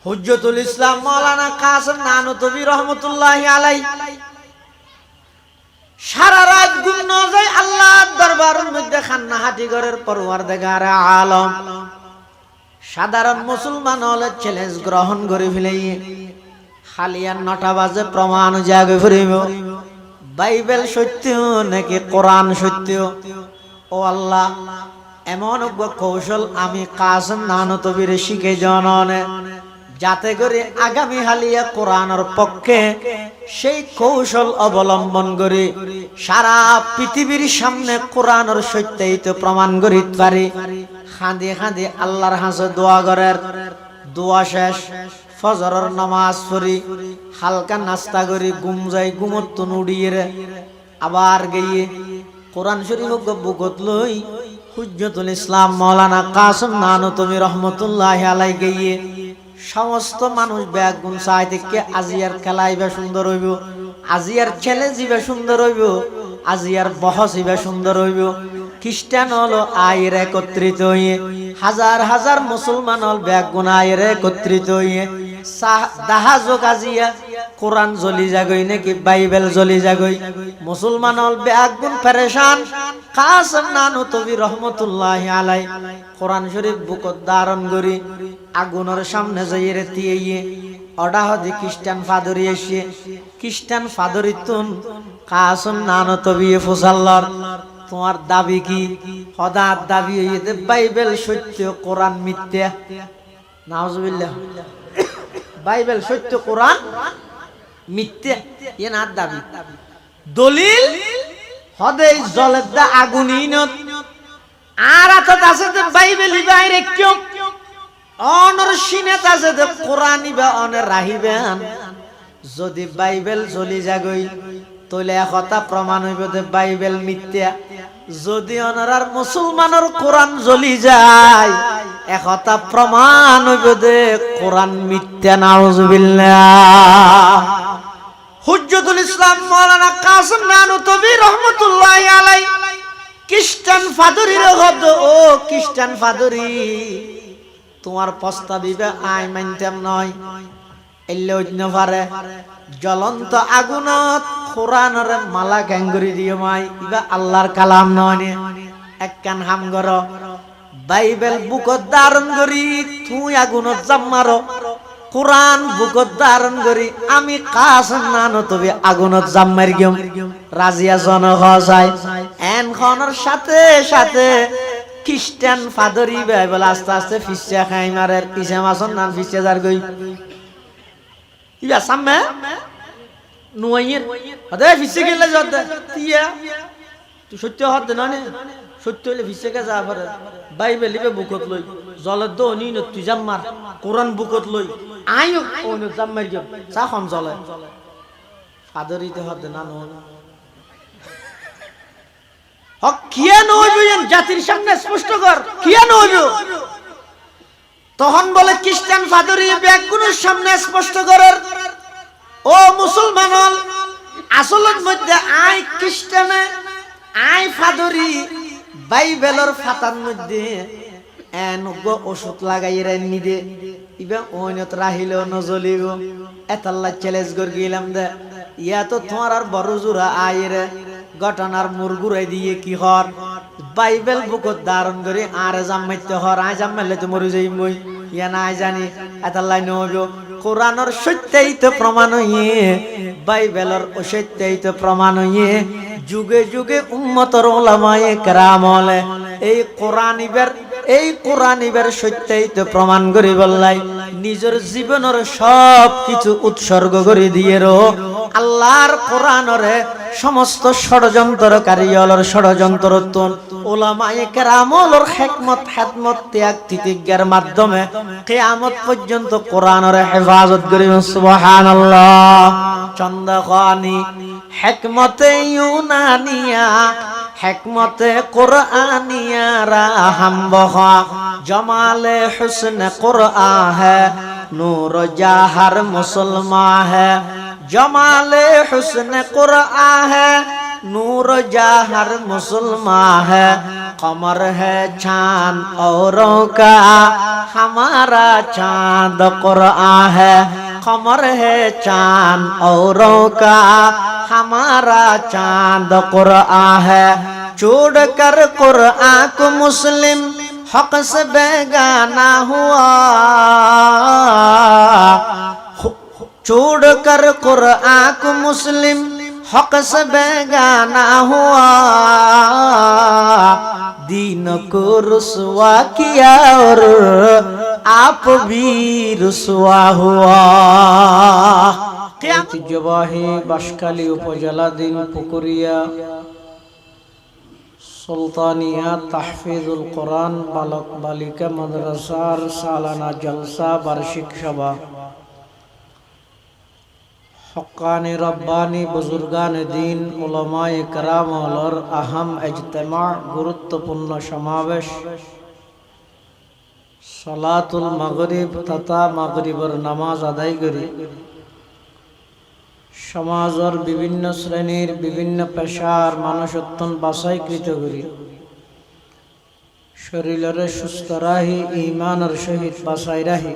হুজ্জতুল ইসলাম মাওলানা কাসেম নানুতুবি রহমতুল্লাহি আলাইহি সারা রাত ঘুম না যায় আল্লাহর দরবারের মধ্যে খান্না হাতি ঘরের পরওয়ারদিগার আলম সাধারণ মুসলমান হলে চ্যালেঞ্জ গ্রহণ করে ফেলাই খালিয়ান 9টা বাজে প্রমাণ জাগে ফিরিব বাইবেল সত্য নাকি কোরআন সত্য ও আল্লাহ এমন কৌশল আমি কাসেম নানুতুবির শিখে জননে যাতে করে আগামী হালিয়া কোরআনের পক্ষে সেই কৌশল অবলম্বন করে সারা পৃথিবীর সামনে কোরআনের সত্যায়িত প্রমাণ করিতে পারি। খাঁদে খাঁদে আল্লাহর হাসে দোয়া করার দোয়া শেষ ফজরের নামাজ পড়ি হালকা নাস্তা করি ঘুম যাই ঘুমত উড়িয়ে আবার গিয়ে কোরআন শরীফ বুকত লই হুজ্জতুল ইসলাম মাওলানা কাসেম নানুতুবি রহমতুল্লাহি আলাইহি গিয়ে সমস্ত মানুষ ব্যাগুন চাই থেকে আজিয়ার খেলাইবে সুন্দর হইব, আজিয়ার ছেলে যাবে সুন্দর হইব, আজিয়ার বহস হইবে সুন্দর হইব। খ্রিস্টান হলো আয়ের একত্রিত হইয়ে হাজার হাজার মুসলমান হল ব্যাগুন আয়ের একত্রিত হইয়ে দাহাজক আজিয়া কোরআন জ্বলি যাগই নাকি বাইবেল জ্বলি যাগই মুসলমান হল ব্যাগুন পেরেশান। কাসেম নানুতুবি রহমতুল্লাহি আলাইহি কোরআন শরীফ বুকত ধারণ করি আগুনের সামনে যাইয়ে রেতিয়ে অডা হদি খ্রিস্টান ফাদরি এসে খ্রিস্টান ফাদরি তুন কাসেম নানুতুবি ফুসাল্লার তোমার দাবি কি? হদার দাবি হইতে বাইবেল সত্য কোরআন মিথ্যা। নাউজুবিল্লাহ। বাইবেল সত্য কোরআন মিথ্যা এ না দাবি দলিল হদে জলের দা আগুনিনত আর আতত আছে যে বাইবেল বাইরে কেউ অনর সিনেত আছে যে কোরআন ইবা অনে রাহিবেন যদি বাইবেল জ্বলি যাগই তইলে কথা প্রমাণ হইব যে বাইবেল মিথ্যা। যদি অনার মুসলমানের কোরআন জ্বলি যায় একথা প্রমাণ হইব যে কোরআন মিথ্যা। নাউজুবিল্লাহ। হুজ্জতুল ইসলাম মাওলানা কাসেম নানুতুবি রহমতুল্লাহি আলাইহি খ্রিস্টান ফাদরির হদ ও খ্রিস্টান ফাদরি তোমার প্রস্তাবিবে আই মানতাম নয় এলে অন্য পারে জ্বলন্ত আগুনত কোরআনের মালা গ্যাঙ্গুরি দিও মাই ইবা আল্লাহর কালাম নয় এক কান হাম গর বাইবেল বুকত ধারণ করি তুই আগুনত জাম মারো কোরআন বুকত ধারণ করি আমি কাসেম নানুতুবি আগুনত জাম মারি গেম রাজিয়া জন হসাই এন খনের সাথে সাথে খ্রিস্টান ফাদরি বাইবেল আস্তে আস্তে ফিসা খাই মারের পিছে মাসন নান ফিসা যার গই ইয়া সামনে নুয়াইয়ের আদে ফিসে গেলে যত তিয়া তুই সত্য হতে না নে সত্য হলে ফিসে কে যা পারে বাইবেল লিবে বুকত লই জলের দো নি ন তুই জাম মার কোরআন বুকত লই আই ও ন জাম মার গেম চা খাম জলে ফাদরিতে হতে না নো হক কিয়া নইবেন জাতির সামনে স্পষ্ট কর কিয়া নইব তখন বলে খ্রিস্টান ফাদরি ব্যাগুনের সামনে স্পষ্ট করার ও মুসলমান আসলের মধ্যে আই খ্রিস্টানে আই ফাদরি বাইবেলের ফাতার মধ্যে এন ওষুধ লাগাই রান্নি দে ইবা ওইনত রাহিল নজলিব এতাল্লা চ্যালেঞ্জ করে গেলাম দে ইয়া তো তোমার আর বড় জোড়া আইরে ঘটনার মুরগুরাই দিয়ে কি হর বাইবেল বুকত ধারণ করে আর জামাইতে হর আই জামাইলে তো মরে যাই মই ইয়া নাই জানি এতাল্লাই নইব কোরআনের সত্যায়িত প্রমাণ হইয়ে বাইবেলের অসত্যায়িত প্রমাণ হইয়ে যুগে যুগে উম্মতের উলামায়ে কেরাম হলে এই কোরআন ইবের সত্যায়িত প্রমাণ করি বললাই নিজের জীবনের সব কিছু উৎসর্গ করে দিয়ে আল্লাহর কোরআনরে সমস্ত ষড়যন্ত্রকারী হলর ষড়যন্ত্রতন উলামায়ে কেরামর হিকমত হিকমত ত্যাগ তিতিজ্ঞার মাধ্যমে কিয়ামত পর্যন্ত কোরআনের হেফাজত করি সুবহানাল্লাহ। চন্দ্রখানি হিকমতে ইউনানিয়া হিকমতে কুরআনিয়া রাহম বখা জমালে হুসন কুরআন है नूर जहर मुसलमान है जमाले हुस्न कुरआन है नूर जहर मुसलमान है, कमर है चांद औरों का, हमारा चांद कुरान है। कमर है चांद औरों का, हमारा चांद कुरान है। छोड़ कर कुरान को मुस्लिम हक से बेगाना हुआ, छोड़ कर कुरान को मुस्लिम हक से बेगाना हुआ। दीन को रुसवा किया और आप भी रुसवा हुआ। ঐতিহ্যবাহী বাঁশখালী উপজেলাধীন পুকুরিয়া সুলতানিয়া তাহফিজুল কোরআন বালক বালিকা মাদ্রাসার সালানা জলসা বার্ষিক সভা হক্কানি রব্বানি বুজুর্গান দিন উলামায়ে কেরামর আহম ইজতিমা গুরুত্বপূর্ণ সমাবেশ সালাতুল মাগরিব তথা মাগরিবের নামাজ আদায় করি সমাজের বিভিন্ন শ্রেণীর বিভিন্ন পেশার মানুষ অত্যন্ত বাছাইকৃত করি শরীরের সুস্থ রাহি ঈমানের সহিত বাছাই রাহি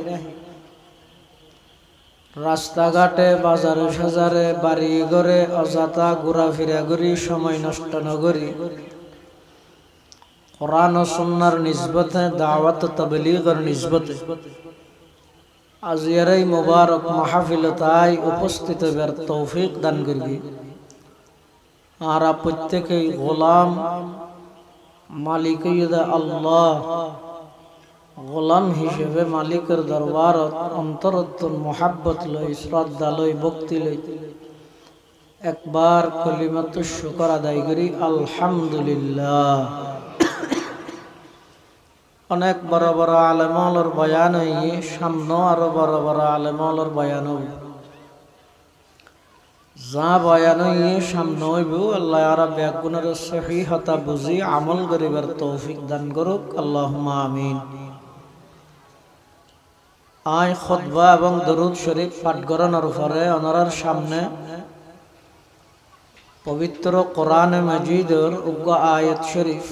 রাস্তাঘাটে বাজারে সাজারে বাড়ি ঘরে অযথা ঘোরাফেরা করি সময় নষ্ট ন করি কোরআন ও সুন্নাহর নিসবতে দাওয়াত ও তাবলীগের নিসবতে আজিয়ার এই মুবারক মাহফিলতায় উপস্থিত হবার তৌফিক দান করবি। আর প্রত্যেকেই গোলাম মালিক আল্লাহ গোলাম হিসেবে মালিকের দরবারত অন্তরত্তর মোহাব্বত লই শ্রদ্ধা লই ভক্তি লই একবার কলিমাতু শুকর আদায় করি আলহামদুলিল্লাহ। অনেক বড় বড় আলেমর বয়ান হইয়ে সামনে আরো বড় বড় আলেমর বয়ান হইব যা বয়ান হইয়ে সামনে হইব আল্লাহ আরা ব্যাগুণের সহিহতা বুঝি আমল করিবার তৌফিক দান করুক আল্লাহুম্মা আমিন। আয় খুতবা এবং দরুদ শরীফ পাঠ করানোর পরে ওনার সামনে পবিত্র কোরআনে মাজিদের উগ্র আয়াত শরীফ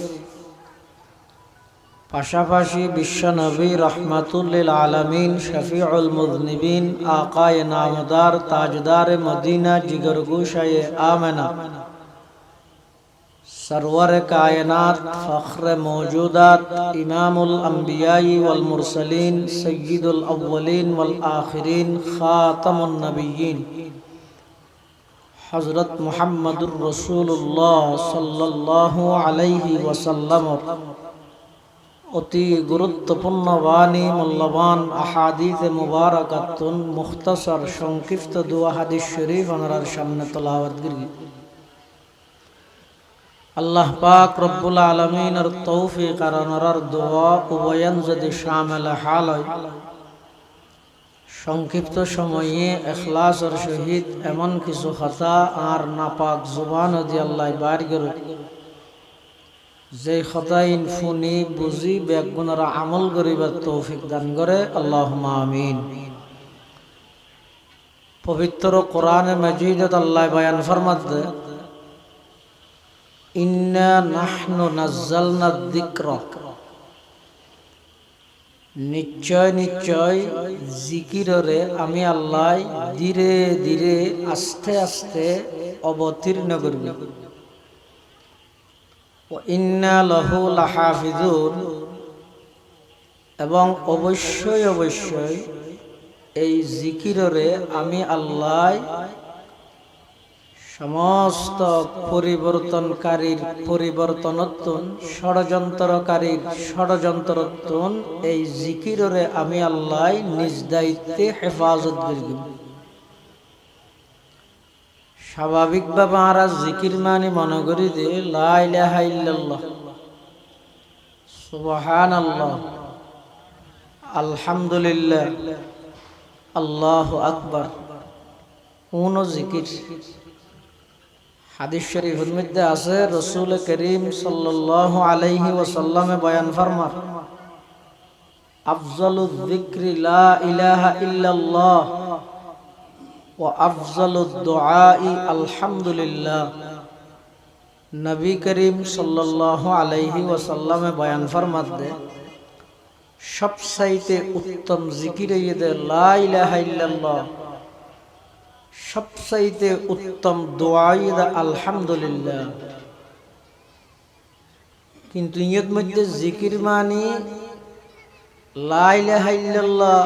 পাশাপাশি বিশ্ব নবী রহমাতুল লিল আলামিন শফিউল মুযনিবিন আকায়ে নামদার তাজদার মদিনা জিগরগোশায়ে আমেনা सरवर कायनात फ़ख्र मौजूदात इमामुल अंबियाई वल मुरसलीन सय्यिदुल अव्वलीन वल आखिरीन खातमुन नबिय्यीन हज़रत मुहम्मदुर रसूलुल्लाह सल्लल्लाहु अलैहि वसल्लम अति गुरुत्वपूर्ण वाणी मूल्यवान अहादीस मुबारकातुन मुख्तसर संक्षिप्त दुआ हादीस शरीफ अनरार सामने तिलावत करी। अल्लाह पाक रब्बुल आलमीनर तौफीक और अनरार दुआ उभयन यदि शामिल हाल হয় সংক্ষিপ্ত সময়ে ইখলাসের সহিত এমন কিছু খাতা আর নাপাক জবান দিয়ে আল্লাহ বাইর করুক যে খাতাইন ফুনি বুঝি বেগুনার আমল করিবার তৌফিক দান করে আল্লাহুম্মা আমিন। পবিত্র কোরআনে মাজিদত আল্লাহ বয়ান ফরমাতে ইন্না নাহনু নাযালনা যিকরা নিশ্চয় নিশ্চয় জিকিররে আমি আল্লাহ ধীরে ধীরে আস্তে আস্তে অবতীর্ণ করব ও ইন্না লাহু লাহাফিজুন এবং অবশ্যই অবশ্যই এই জিকিররে আমি আল্লাহ সমস্ত পরিবর্তনকারীর পরিবর্তনত্বন ষড়যন্ত্রকারীর ষড়যন্ত্রত্বন এই জিকিররে আমি আল্লাহ নিজ দায়িত্বে হেফাজত করিব। স্বাভাবিকভাবে আমরা জিকির মানে মনে করি যে লা ইলাহা ইল্লাল্লাহ সুবহানাল্লাহ আলহামদুলিল্লাহ আল্লাহু আকবার কোন জিকির হাদিস শরীফের মধ্যে আছে রাসূল করিম সাল্লাল্লাহু আলাইহি ওয়াসাল্লামে বয়ান ফরমান আফজালুয যিকরি লা ইলাহা ইল্লাল্লাহ ওয়া আফজালুদ দুআই আলহামদুলিল্লাহ। নবী করিম সাল্লাল্লাহু আলাইহি ওয়াসাল্লামে বয়ান ফরমাতে সবচাইতে উত্তম জিকির ইয়ে লা ইলাহা ইল্লাল্লাহ, সবচাইতে উত্তম দোয়া ইয়ে আলহামদুলিল্লাহ। কিন্তু ইয়ের মধ্যে জিকির মানে লা ইলাহা ইল্লাল্লাহ,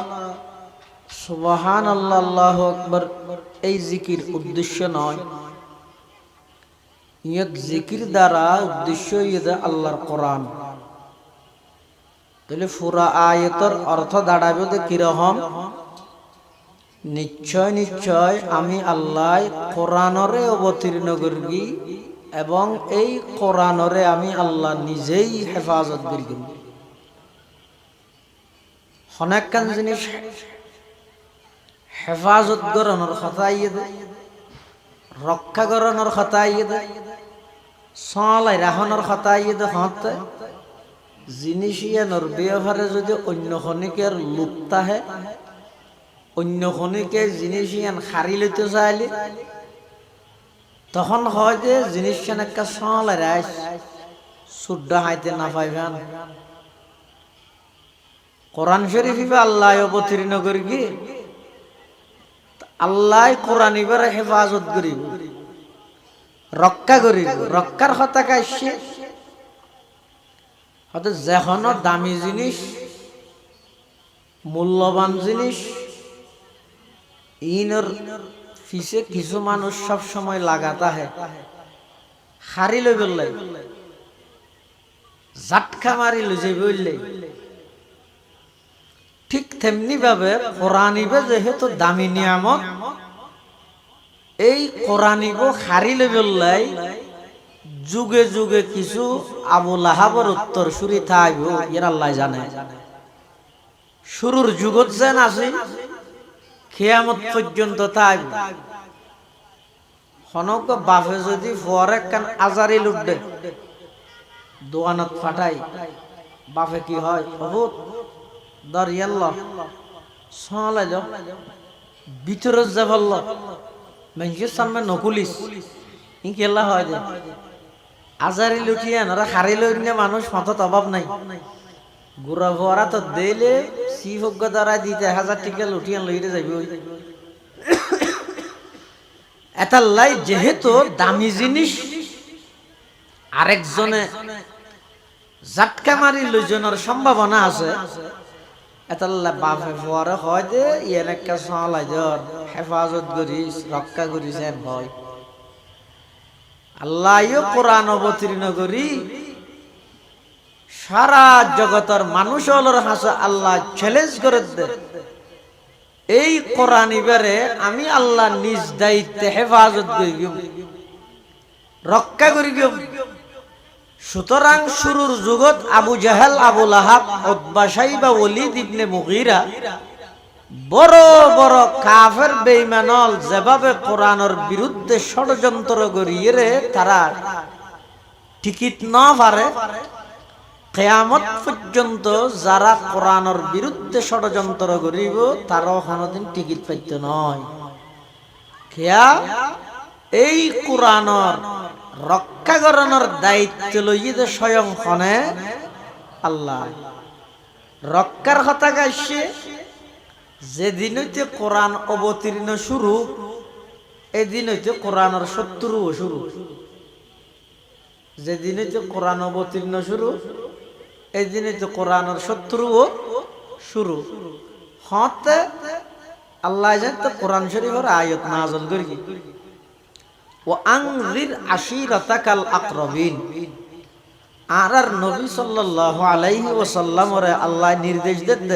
সুবহানাল্লাহ, আল্লাহু আকবার এই জিকির উদ্দেশ্য নয়। ইয়ের জিকির দ্বারা উদ্দেশ্য ইয়ে আল্লাহর কোরআন। তাহলে পুরা আয়াতের অর্থ দাঁড়াবে কিরকম? নিশ্চয় নিশ্চয় আমি আল্লাহ কোরআনরে অবতীর্ণ করি এবং এই কোরআনরে আমি আল্লাহ নিজেই হেফাজত করি। অনেকখান জিনিস হেফাজত করানোর কথা ইয়ে দে, রক্ষা করানোর কথা ইয়ে দে, সলাই রাখানোর কথা ইয়ে দে। হতে জিনিস ইয়ানোর ব্যবহারে যদি অন্য খনিকের লুপ্তা হে, অন্য খনিকে জিনিস ইয়ান হারি লইতে চাইলে তখন হয় যে জিনিস একটা সলাই রাইস সুড্ডা হাইতে না পাইবেন। কোরআন শরীফ আল্লাহ অবতীর্ণ করি, আল্লাহ কোরআন এবারে হেফাজত করিব, রক্ষা করিব। রক্ষার কথা কাইছে হয়তো যেকোনো দামি জিনিস, মূল্যবান জিনিস, ইনর ফিসে কিছু মানুষ সব সময় লাগাতা হে, হারি লই বললে জাটকা মারি লই যাই বললে। ঠিক তেমনি ভাবে কোরআনিবে যেহেতু দামি নিয়ামত, এই কোরআনিব হারি লই বললাই যুগে যুগে কিছু আবু লাহাবের উত্তর সুরি থাইব, এর আল্লাহ জানে। শুরুর যুগত যেন আছে কিয়ামত পর্যন্ত থাইব। হনক বাপে যদি ফরে কান আজারি লুটে দোয়ানত ফাটাই, বাপে কি হয়? বহুত দরিয়াল্লাহ সলাই যাও ভিতরে যা বলল মানুষের সামনে নকুলিস ইনকেল্লা হয় যে আজারি লুটিয়ে ওরা হারি লইনে মানুষ মাথাত অভাব নাই। গুড়া ভরা তো দিলে শিবজ্ঞ দ্বারা দিতে 1000 টাকা লুটিয়ে লইতে যাইবে। ওই এটাল্লাই যেহেতু দামি জিনিস আরেকজনে জাটকা মারি লইজনের সম্ভাবনা আছে, এটাল্লা বাপে পরে হয় যে ইয়ের একটা সলাই জ্বর হেফাজত করিস, রক্ষা করিস ভয়। আল্লাহও কোরআন অবতীর্ণ করি সারা জগতের মানুষ হলোর হাসা আল্লাহ চ্যালেঞ্জ করে দে, এই কোরআন এবারে আমি আল্লাহ নিজ দায়িত্বে হেফাজত করি, রক্ষা করি। সুতরাং শুরুর যুগত আবু জাহেল, আবু লাহাব, উতবা, শাইবা, ওয়ালিদ ইবনে মুগীরা বড় বড় কাফের বেঈমানল যেভাবে কোরআনের বিরুদ্ধে ষড়যন্ত্র করিয়ে তারা টিকিট না পারে, কিয়ামত পর্যন্ত যারা কোরআনের বিরুদ্ধে ষড়যন্ত্র করিব তারাও কোনোদিন টিকিট পাইত নয়। খেয়া এই কোরআনের রক্ষা করানোর দায়িত্ব লইয়ে স্বয়ং খনে আল্লাহ। রক্ষার কথা গাইছে যেদিন হইতে কোরআন অবতীর্ণ শুরু, এদিন হইতে কোরআনের শত্রুও শুরু। যেদিন হইতে কোরআন অবতীর্ণ শুরু, এদিন হইতে কোরআনের শত্রুও শুরু। হতে আল্লাহ জানেন তো কোরআন শরীফের আয়াত নাযিল করি, ওয়া আনজির আশিরাতাকাল আকরাবিন। আর নবী সাল্লাল্লাহু আলাইহি ওয়াসাল্লামরে আল্লাহ নির্দেশ দেন,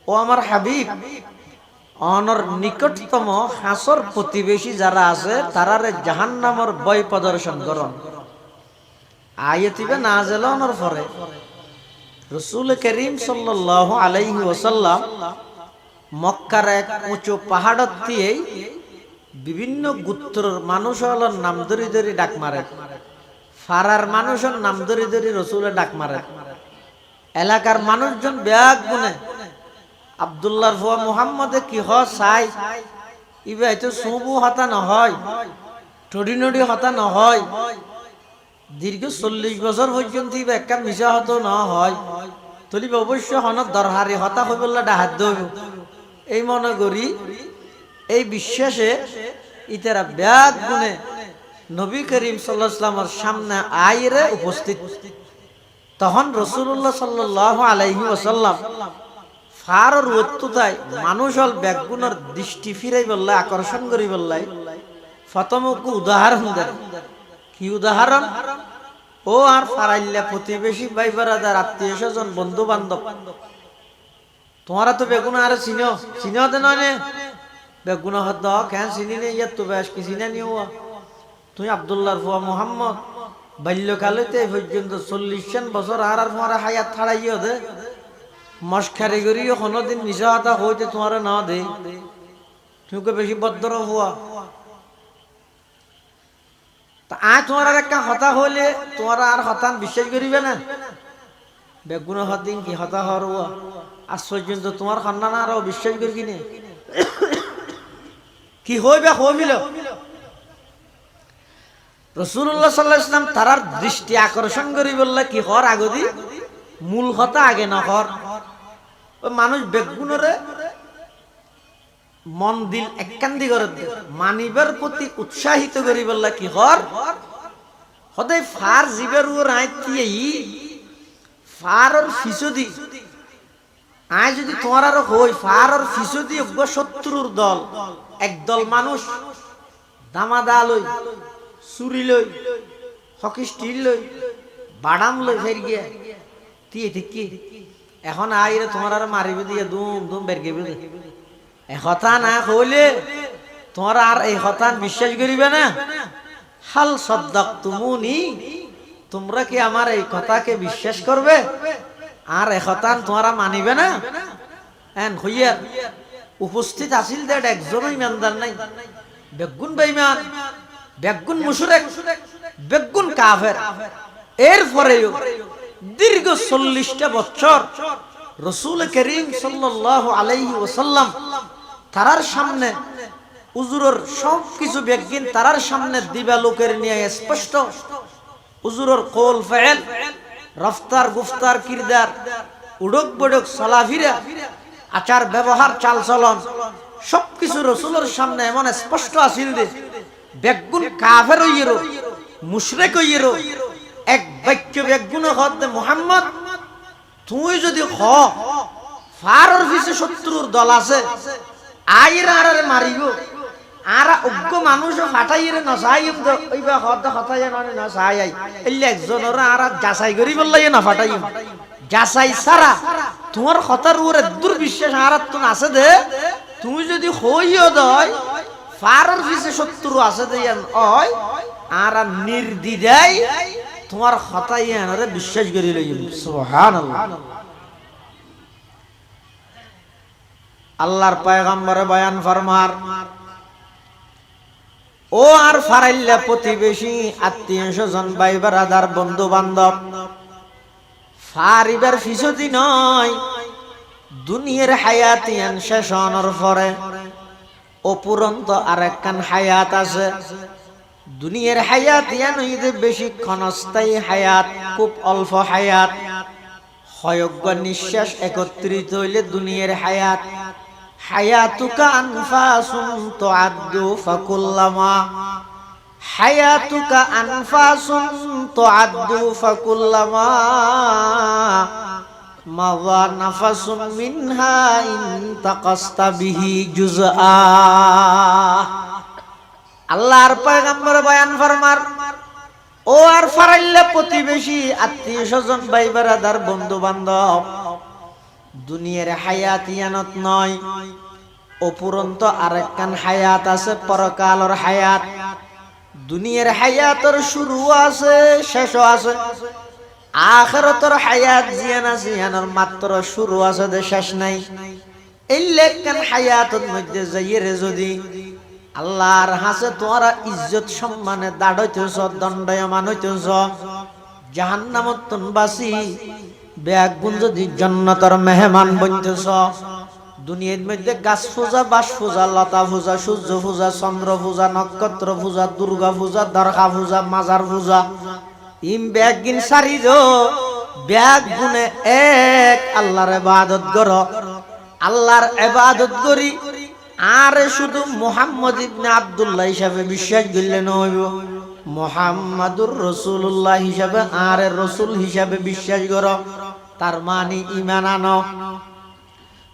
ও আমার হাবিব, অনর নিকটতম হাসর প্রতিবেশী যারা আছে তারারে জাহান্নামের ভয় প্রদর্শন করুন। আয়াতিবে নাযিল হওয়ার পরে রাসূল করিম সাল্লাল্লাহু আলাইহি ওয়াসাল্লাম মক্কার এক উঁচু পাহাড়ত দিয়ে বিভিন্ন গোত্রের মানুষ হলোর নাম ধরে ধরে ডাক মারে। ফারার মানুষের নাম ধরে ধরে রাসূলে ডাক মারে। এলাকার মানুষজন ব্যাগ গুনে আব্দুল্লাহর ফুয়া মুহাম্মদে কি হ চাই, ইবে হয়তো সুবু হতা নহয়, টডি নডি হতা নহয়, দীর্ঘ 40 বছর পর্যন্ত একটা মিশা হতো না হয় তলিব অবশ্য হনত দরহারি হতা হয়ে বললে ডাহাত দইব এই মনে করি এই বিশ্বাসে ইতারা ব্যাগ গুনে নবী করিম সাল্লাল্লাহু আলাইহি ওয়াসাল্লামের সামনে আইরে উপস্থিত। তখন রাসূলুল্লাহ সাল্লাল্লাহু আলাইহি ওয়াসাল্লাম ফারর ওত্তুতায় মানুষ হল ব্যাগুনের দৃষ্টি ফিরাই বললে আকর্ষণ করি বললাই ফতমকু উদাহরণ দেয়। কি উদাহরণ? ও আর ফারাইল্লা প্রতিবেশী ভাই বারাদার আত্মীয় স্বজন বন্ধু বান্ধব তোমারা তো বেগুনা আর চিনো চিনো দে নয় বেগুনা হদ কেন চিনি নে ইয়াত তো বেশ কি চিনা নিও তুই আব্দুল্লাহর ফুয়া মুহাম্মদ বাল্যকালেতে পর্যন্ত 40 বছর আর আর তোমার হায়াত ছাড়াইও দে মস্কারি করিও কোনোদিন মিশা কথা হইতে তোমার না দে তুমি বেশি বদ্র হওয়া তা আজ তোমার একটা হতা হইলে তোমার আর হতান বিশ্বাস করিবে না বেগুনা হদিন কি হতা হওয়া আজ পর্যন্ত তোমার খান্না না আরো বিশ্বাস করি কিনে কি হইবে হইল রাসূলুল্লাহ সাল্লাল্লাহু আলাইহি ওয়াসাল্লাম তারার দৃষ্টি আকর্ষণ করি বললে কি হর আগদি মূল কথা আগে না হর ওই মানুষ বেগুনরে মন দিল এককান্দি করে মানিবার প্রতি উৎসাহিত করি বললে কি হর হদাই ফার জীবের ও রাইতিয়েই ফারর ফিসদি আয় যদি তোমার আরো হই ফারর ফিসদি অজ্ঞ শত্রুর দল একদল মানুষ দামাদা লই চুরি লই হকি স্টিল লই বাদাম লই ফের গিয়া তিয়ে ঠিক কি এখন আইরে তোমার আর মারিবে দিয়ে দুম দুম বের গেবে কথা না হইলে তোমার আর এই কথা বিশ্বাস করিবে না। হাল সদ্দাক তুমুনি তোমরা কি আমার এই কথাকে বিশ্বাস করবে আর এই কথা তোমরা মানিবে না? এন হইয়ার উপস্থিত আছিল দেখ একজনও ইমানদার নাই বেগুন বেঈমান বেগুন মুশরিক বেগুন কাফের এরপরেও দীর্ঘ 40টা বছর রাসূল করিম সাল্লাল্লাহু আলাইহি ওয়াসাল্লাম তারার সামনে হুজুরের সবকিছু বেজ্ঞান তারার সামনে দিবা লোকের নিয়ে স্পষ্ট হুজুরের কওল ফেল রফতার গুফতার কিরদার উড়ক বড়ক সালাফিরা আচার ব্যবহার চালচলন সবকিছু রাসূলের সামনে এমন স্পষ্ট আছিল যে বেগুন কাফের হইয়েরো মুশরিক হইয়েরো এক বাক্য বেগুন হতে মুহাম্মদ তুই যদি হ ফারর পিছে শত্রুর দল আছে আইরা আরে মারিব আর অজ্ঞ মানুষ ফাটাইরে নসাইম তো ওইবা হদ হতাই না নসাই আই এলে একজনের আর যাচাই করি বললাই না ফাটাইম যাচাই সারা তোমার কথার উপরে দুর্বিশ্বাস আর তুন আছে দে তুমি যদি হইও দয় ফারর পিছে শত্রু আছে দেন ওই আর নির্দ্বিধায় তোমার হতাই আরে বিশ্বাস করি লইম সুবহানাল্লাহ। আল্লাহর পয়গম্বরে বয়ান ফরমার ও আর ফারাইল্লা প্রতিবেশী আত্মীয় স্বজন ভাই বারাদার বন্ধু বান্ধব ফারিবার ফিসতি নয় দুনিয়ার হায়াতিয়ান শেষ হওয়ার পরে অপুরন্ত আরেকখান হায়াত আছে। দুনিয়ার হায়াতিয়ান হইতে বেশি ক্ষণস্থায়ী হায়াত খুব অল্প হায়াত হয়জ্ঞ নিঃশ্বাস একত্রিত হইলে দুনিয়ার হায়াত হায়াতুকা আনফাসুন তুআদ্দু ফাকুল্লামা হায়াতুকা আনফাসুন তুআদ্দু ফাকুল্লামা মাযা নাফাসুন মিনহা ইনতাকাসতা বিহি জুজআ। আল্লাহর পয়গম্বর বয়ান ফরমার ও আর ফারাইল্লা প্রতিবেশী আত্মীয় স্বজন ভাই বারাদার বন্ধু বান্ধব দুনিয়ার হায়াতিয়ানত নয় অপুরন্ত আরেকখান হায়াত আছে পরকালের হায়াত। দুনিয়ার হায়াতের শুরু আছে শেষও আছে আখিরাতের হায়াত জিয়ানা জিয়ানার মাত্র শুরু আছে দে শেষ নাই। এই লেখান হায়াতের মধ্যে যাইরে যদি আল্লাহর হাসে তোমরা ইজ্জত সম্মানে দাঁড়াইতেছ দণ্ডায়মান হইতেছ জাহান্নামত তুনবাসী বেগুন যদি জান্নাতের মেহমান বনতেছ। দুনিয়ার মধ্যে গাছ পূজা বাস পূজা লতা পূজা সূর্য পূজা চন্দ্র পূজা নক্ষত্র পূজা দুর্গা পূজা দরগা পূজা মাজার পূজা ইম ব্যাগ গিন সারিজো ব্যাগ গুনে এক আল্লাহর ইবাদত করো আল্লাহর ইবাদত করি আর শুধু মুহাম্মদ ইবনে আব্দুল্লাহ হিসাবে বিশ্বাস করলে নইব মুহাম্মাদুর রাসূলুল্লাহ হিসাবে আর রাসূল হিসাবে বিশ্বাস করো তার মানে ঈমান আনো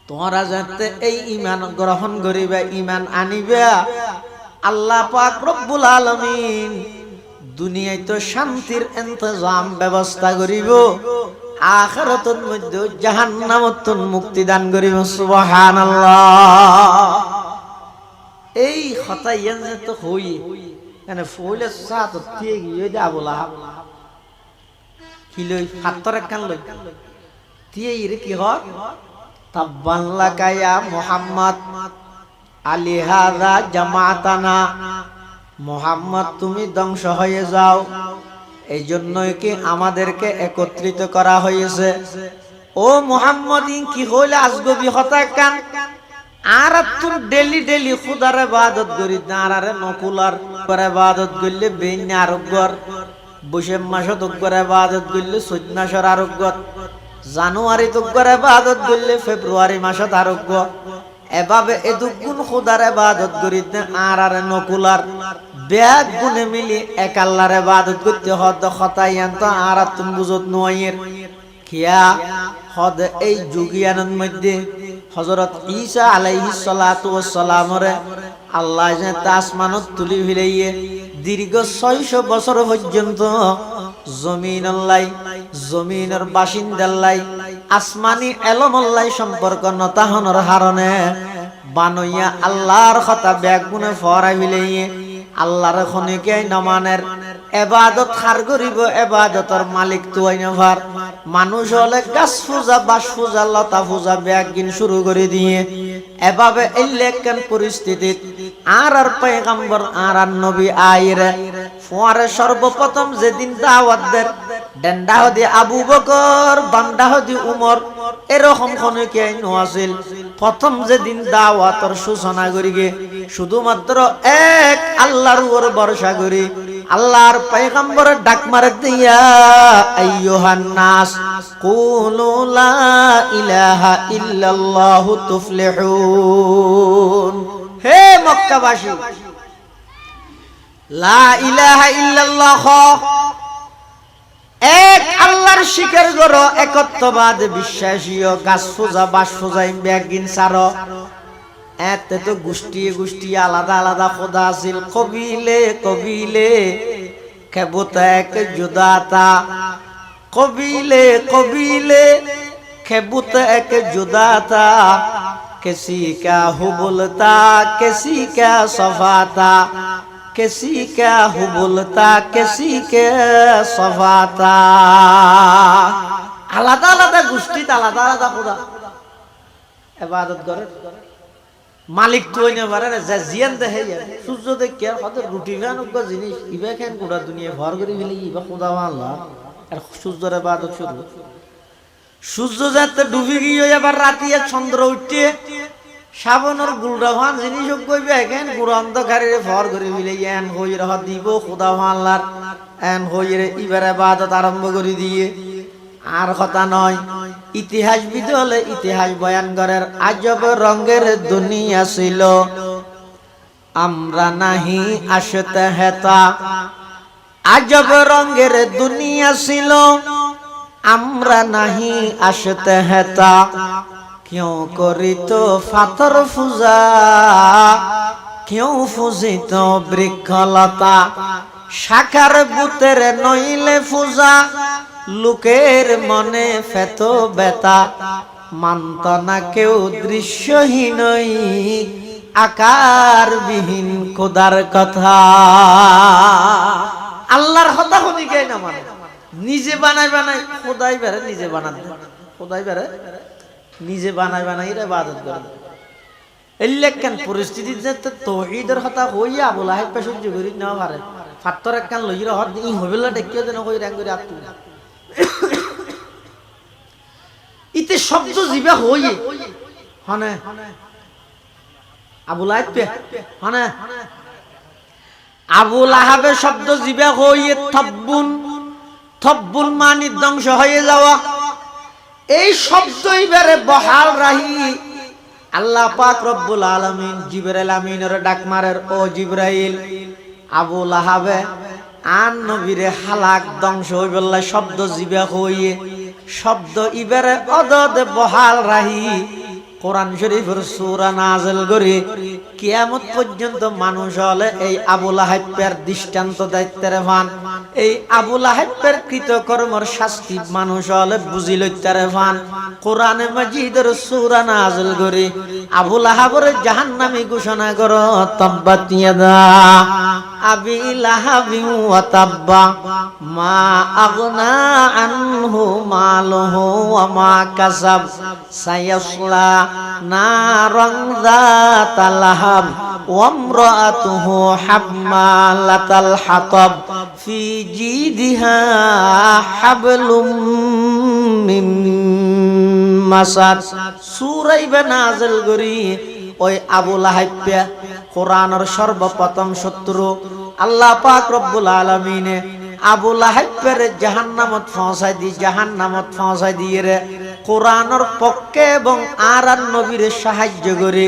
তোমরা যাতে এই ঈমান গ্রহণ করিবে ঈমান আনিবে আল্লাহ পাক রব্বুল আলামিন দুনিয়ায় তো শান্তির ইন্তজাম ব্যবস্থা করিব আখিরাতের মধ্যে জাহান্নামত মুক্তি দান করিব সুবহানাল্লাহ এই কথা ইয়ান তো হই মানে ফইলে সাত দিয়ে গিয়ে যাব লাভ কিলই ফাত্তর কান লই দিয়ে ইরে কি হয় তাব্বান লাকা ইয়া মুহাম্মদ আলি হাযা জামাতানা মুহাম্মদ তুমি ধ্বংস হয়ে যাও এই জন্যই কি আমাদেরকে একত্রিত করা হয়েছে ও মুহাম্মদ কি হইলে আজগবি হতা কান আর তুই ডেলি ডেলি খুদার ইবাদত করি নারারে নকুলার করে ইবাদত করলে বেন আরোগ্যর বৈশাখ মাসত করে ইবাদত করলে চৈত মাসের আরোগ্য জানুয়ারি তো করে ইবাদত করলে ফেব্রুয়ারি মাসত আরোগ্য এভাবে এদুগুণ খুদার ইবাদত করি আর নকুলার ব্যাগ গুনে মিলি এক আল্লাহর ইবাদত করতে হদ খতায়ান তো আর তুমি বুঝত নয়ের কিয়া হদ এই যুগিয়ানের মধ্যে হযরত ঈসা আলাইহিস সালাতু ওয়াস সালামরে আল্লাহ যে আসমানত তুলি ফিরাইয়ে দীর্ঘ 600 বছর পর্যন্ত জমিনের বাসিন্দাল্লাই আসমানি এলমল্লাই সম্পর্ক নতাহনের হারণে বানইয়া আল্লাহর কথা ব্যাগ গুনে ফরাই ফিলাইয়ে আল্লাহর খনিকে নমানের ইবাদত খার করিব ইবাদতের মালিক তুই নভার মানুষ হলে গাছ পূজা বাস পূজা লতা পূজা ব্যাগিন শুরু করে দিয়ে এভাবে ইল্লেকেন পরিস্থিতিত আর পয়গম্বর আর নবী আইরে ফোয়ারে সর্বপ্রথম যেদিন দাওয়াত দেন ডেন্ডা হদি আবু বকর বান্দা হদি উমর এরকম খনিকে নওয়াজিল প্রথম যেদিন দাওয়াতর সূচনা করিগে শুধুমাত্র এক আল্লাহর উপর ভরসা করি আল্লাহর পয়গম্বরের ডাক মারে দিয়া আইয়ুহান নাস কুলু লা ইলাহা ইল্লাল্লাহু তুফলিহুন হে মক্কাবাসী লা ইলাহা ইল্লাল্লাহ এক আল্লাহর স্বীকার করো একত্ববাদ বিশ্বাসীয় গাছ পূজা বাস পূজা ব্যাগিন সারো এতে তো গোষ্ঠী গোষ্ঠী আলাদা আলাদা খোদা আছিল কবিলে কবিলে খেবুত এক জুদাতা কবিলে কবিলে খেবুত এক জুদাতা किसी क्या हुबुलता किसी क्या सफाता किसी क्या हुबुलता किसी के सफाता আলাদা আলাদা গোষ্ঠী আলাদা আলাদা খোদা ইবাদত করে মালিক তুই না পারে না জিয়ান দেহে সূর্য দেখে কত রুটি খানক জিনিস ইবা খান গোটা দুনিয়া ভর করে ফেলি ইবা খোদা আল্লাহ আর সূর্যের ইবাদত শুরু সূর্য যাতে ডুবে গিয়ে এবার রাতে চন্দ্র উঠতে শ্রাবণের গুলরা ভান জিনিস কইবে এখন গুড় অন্ধকারে ভর করে ফেলি এন হই রহ দিব খোদা আল্লাহর এন হই রে ইবার ইবাদত আরম্ভ করে দিয়ে আর কথা নয় ইতিহাসবিদ হলে ইতিহাস বয়ান করার আজব রঙের দুনিয়া ছিল আমরা নাহি আসতে হেতা আজব রঙের দুনিয়া ছিল আমরা নাহি আসতে হেতা क्यों করিত ফাতর পূজা क्यों ফুজিত বৃক্ষলতা শাখার বুতের নইলে পূজা লোকের মনে ফেত বেতা মানত না কেউ দৃশ্যহীনই আকারবিহীন খোদার কথা আল্লাহর কথা শুনি কে না মানে নিজে বানাই বানাই খোদাই বেরে নিজে বানান খোদাই বেরে নিজে বানাই বানাই রে ইবাদত করে এলেকান পরিস্থিতিতে তাওহীদের কথা হইয়া আবু লাহাব পেশজ করি না পারে ফাত্তর একখান লইরা হদ ই হবেলা দেখিও দেন কই রাং করে আত্তু ইতে শব্দ জিবা হইয়ে হনে আবু লাহাব পে হনে আবু লাহাবের শব্দ জিবা হইয়ে তাব্বুন থব্বুল মানি ধ্বংস হয়ে যাওয়া, এই শব্দই বেরে বহাল রাহি। আল্লাহ পাক রব্বুল আলামিন জিবরাইল আমিনের ডাক মারের, ও জিবরাইল, আবু লাহাবে আন নবীরে হালাক ধ্বংস হইবল্লা শব্দ জিবে হইয়ে শব্দ ইবেরে অদদে বহাল রাহি। কোরআন শরীফের সূরা নাযিল করে কিয়ামত পর্যন্ত মানুষ হলে এই আবু লাহাবের দৃষ্টান্ত দায়িত্বের ভান, এই আবু লাহাবের কৃতকর্মের শাস্তি মানুষ হলে বুঝি লইতারে ভান। কোরআনে মাজিদের সূরা নাযিল করে আবু লাহাবের জাহান্নামী ঘোষণা করো, তাব্বাত ইয়াদা আবি লাহাবি ওয়া তাব্বা মা আগনা আনহু মালুহু ওয়া মা কাসাব সায়াসলা নারান যাতা লাহাব ওয়া ইমরাতুহু হাম্মালাতাল হাতাব ফি জিদিহা হাবলুম মিন মাসাদ। সূরা নাযিল করি ওই আবু লাহাব কোরআনের সর্বপ্রথম শত্রু। আল্লাহ পাক রব্বুল আলামিনে আবু লাহাবের জাহান্নামত পৌঁছাই দিয়ে রে কোরআনের পক্ষে এবং আর নবীর সাহায্য করে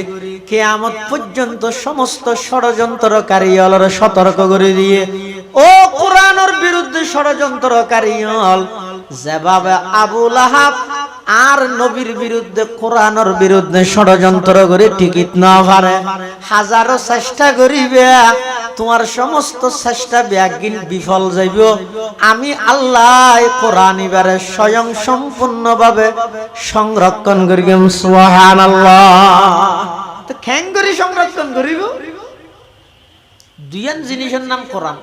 কিয়ামত পর্যন্ত সমস্ত ষড়যন্ত্রকারী হলর সতর্ক করে দিয়ে, ও কোরআনের বিরুদ্ধে ষড়যন্ত্রকারী হল যেভাবে আবু লাহাব আর নবীর বিরুদ্ধে কোরআনের বিরুদ্ধে ষড়যন্ত্র করে টিকিট না পারে, হাজারো চেষ্টা করিবে তোমার সমস্ত চেষ্টা ব্যাগিন বিফল যাইব। আমি আল্লাহ কোরআন এবারে স্বয়ং সম্পূর্ণভাবে সংরক্ষণ করিব। সুবহানাল্লাহ। তো কেন করি সংরক্ষণ করিব? দুইয়ান জিনিসের নাম কোরআন।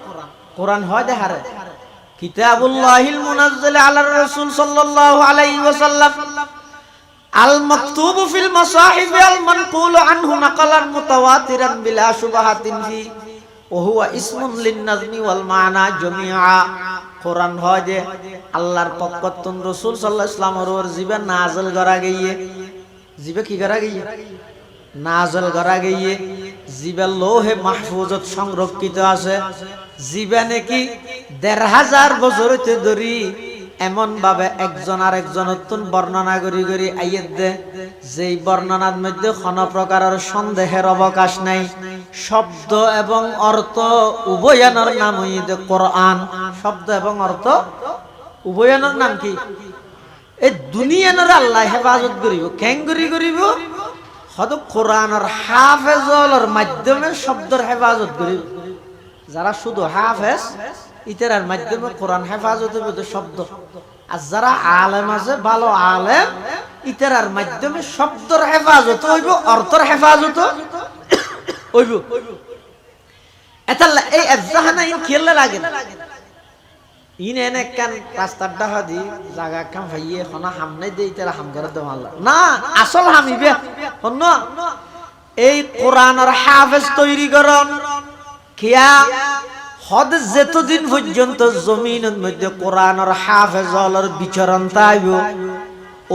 কোরআন হয় দেহারে কিতাবুল্লাহিল মুনাজ্জাল আলার রাসূল সাল্লাল্লাহু আলাইহি ওয়াসাল্লাম আল মাকতুব ফিল মাসাহিফ আল মানকুল আনহু নাকালান মুতাওয়াতিরান বিলা শুবহাতিন ফি ওয়া হুয়া ইসমুন লিন নাজমি ওয়াল মানা জামিআ। কোরআন হয় যে আল্লাহর পক্ষতন রাসূল সাল্লাল্লাহু আলাইহি ওয়াসাল্লামের ওপর জিবে নাযিল করা গিয়ে, জিবে কি করা গিয়ে? নাযিল করা গিয়ে জিবে লোহে মাহফুজত সংরক্ষিত আছে। জিবে নাকি ১৫০০ বছর হইতে ধরি এমন ভাবে একজন আর একজনের বর্ণনা করি করি আইয়ে দে, যেই বর্ণনার মধ্যে কোন প্রকারের সন্দেহের অবকাশ নাই। শব্দ এবং অর্থ উভয়ানোর নাম হইতে কোরআন। শব্দ এবং অর্থ উভয়ানোর নাম কি? এই দুনিয়ানোর আল্লাহ হেফাজত করিব। কেন করিব? হয়তো কোরআনের হাফেজর মাধ্যমে শব্দের হেফাজত করিব। যারা শুধু হাফেজ ইতার মাধ্যমে কোরআন হেফাজত হইব শব্দ, আর যারা আলেম আছে ভালো আলেম ইতার মাধ্যমে শব্দের হেফাজত হইব, অর্থের হেফাজত হইব। এটা এই এজাহানা ইন খেললে লাগে ইন এনে কান রাস্তার ডাহা দি জায়গা কাম ভাইয়ে হনা হামনে দে ইতার হাম করে দেওয়া আল্লাহ না, আসল হামিবে হন। এই কোরআনের হাফেজ তৈরি করন কিয়া হদ যতদিন পর্যন্ত জমিনের মধ্যে কোরআনের হাফেজর বিচরণ তাইব,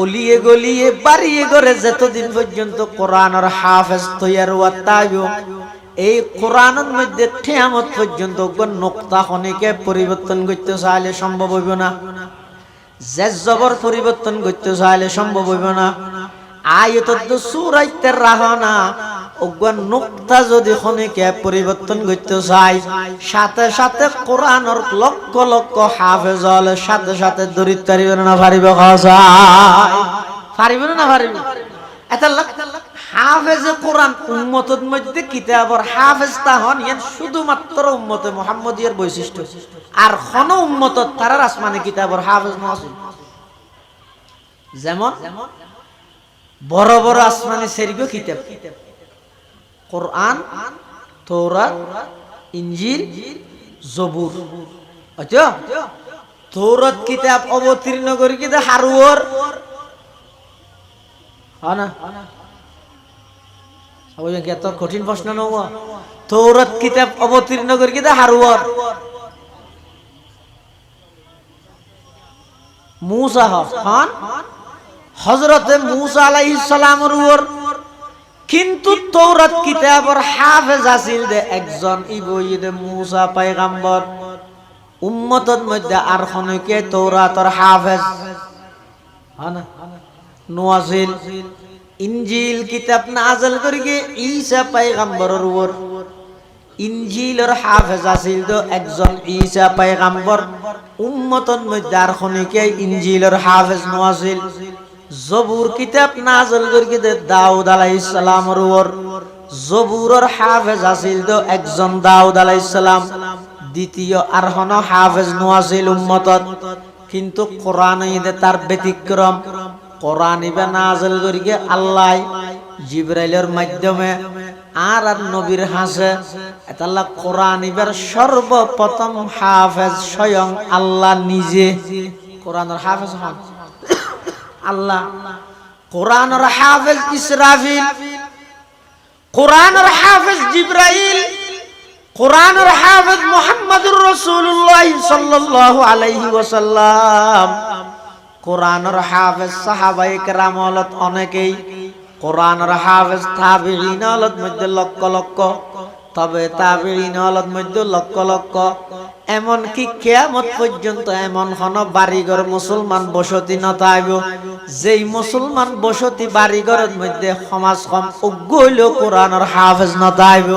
অলিয়ে গলিয়ে বাড়িয়ে করে যতদিন পর্যন্ত কোরআনের হাফেজ তৈয়ার হওয়া তাইব, এই কোরআনের মধ্যে কিয়ামত পর্যন্ত নোক্তা খনিকে পরিবর্তন করতে চাইলে সম্ভব হইব না। জেজ জবর পরিবর্তন করতে চাইলে সম্ভব হইব না। আয়াত সূরাইতে রাহনা ওগন নোক্তা যদি খনিকে পরিবর্তন করতে চাই, সাথে সাথে কোরআনের লক্ষ লক্ষ হাফেজ হলে সাথে সাথে দরিদ্র পারিবে না পারিবে? পারিবে না পারিবে? এটা হাফেজ কোরআন উম্মতের মধ্যে কিতাবর হাফেজ তা হন ইয়ান শুধুমাত্র উম্মতে মুহাম্মদিয়ার বৈশিষ্ট্য, আর কোন উম্মত তারার আসমানে কিতাবর হাফেজ নয়। যেমন বড় বড় আসমানে সেরিগো কিতাব কোরআন, তৌরাত, ইনজিল, জবুর। আচ্ছা, তৌরাত কিতাব অবতীর্ণ করি কিতা হারুয়ার না এত কঠিন প্রশ্ন নব। তৌরাত কিতাব অবতীর্ণ করি কিতা হারুয়ার মূসা হন হযরতে মূসা আলাইহিস সালামের উপর, কিন্তু তৌরাত কিতাবের হাফেজ আছিল দে একজন ইবইদে মূসা পয়গম্বর। উম্মতর মধ্যে আর খনকে তৌরাতর হাফেজ হানা নাজিল ইনজিল কিতাব নাযিল করিকে ঈসা পয়গম্বরের উপর ইনজিলের হাফেজ আছিল তো একজন ঈসা পয়গম্বর উম্মতর মধ্যে আর খনকে ইনজিলের হাফেজ নাজিল জবুর কিতাব নাযিল করিকে দাউদ আলাইহিস সালামের উপর জবুরের হাফেজ আছিল তো একজন দাউদ আলাইহিস সালাম দ্বিতীয় আর হন হাফেজ নাজিল উম্মতত কিন্তু কোরআন ইদে তার ব্যতিক্রম কোরআন ইবে নাযিল করিকে আল্লাহ জিবরাইলের মাধ্যমে আর নবীর হাসে আল্লাহ কোরআন ইবের সর্বপ্রথম হাফেজ স্বয়ং আল্লাহ নিজে কোরআনের হাফেজ হন আল্লাহ কোরআনের হাফেজ ইসরাফিল কোরআনের হাফেজ জিবরাইল কোরআনের হাফেজ মুহাম্মদুর রাসূলুল্লাহ সাল্লাল্লাহু আলাইহি ওয়াসাল্লাম কোরআনের হাফেজ সাহাবায়ে কেরাম হলত অনেকেই কোরআনের হাফেজ তাবিঈন হলত মধ্যে লক্ষ লক্ষ তবে তাবিঈন হলত মধ্যে লক্ষ লক্ষ এমন কি কিয়ামত পর্যন্ত এমন হন বাড়িঘর মুসলমান বসতি নতাইব যেই মুসলমান বসতি বাড়িঘরের মধ্যে সমাজ কম অজ্ঞ হইল কোরআনের হাফেজ নতাইব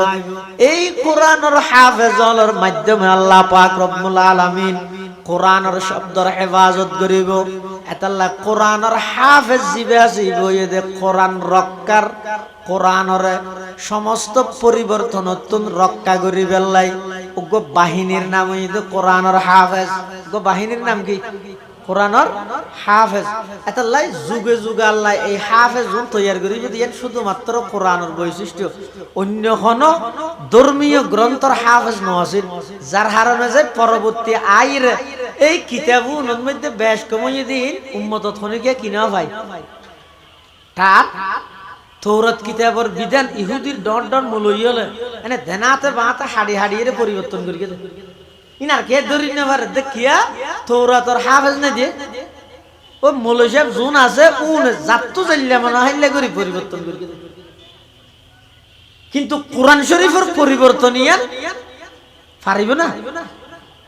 এই কোরআনের হাফেজের মাধ্যমে আল্লাহ পাক রব্বুল আলামিন কোরআনের শব্দর হেফাজত করিব এতাল্লাহ কোরআনের হাফেজ জিবে আসিব এদে কোরআন রক্ষার কোরআনের সমস্ত পরিবর্তনতুন রক্ষা করি বেল্লাই উগ্র বাহিনীর নাম হইল কোরআনের হাফেজ উগ্র বাহিনীর নাম কি কোরআনের হাফেজ এতাল্লাই যুগে যুগে আল্লাহ এই হাফেজ তৈয়ার করিব দিয়ে শুধুমাত্র কোরআনের বৈশিষ্ট্য অন্য কোন ধর্মীয় গ্রন্থর হাফেজ নছিল যার কারণে যে পরবর্তী আইর এই কিতাবুর মধ্যে বেশ কমিয়ে দিন উম্মতত খনিকে কিনা ভাই তার তৌরাত কিতাবের বিধান ইহুদির ডন ডন মূলইলে মানে দেনাতে বাতে হাড়ি হাড়িয়ে পরিবর্তন করি ইনার কে ধরি না পারে দেখিয়া তৌরাতর হাফেজ না দিয়ে ও মৌলভী সাহেব জুন আছে উন জাতু জাল্লা মনে হাইলে করি পরিবর্তন করি কিন্তু কোরআন শরীফের পরিবর্তন ইয়া পারিব না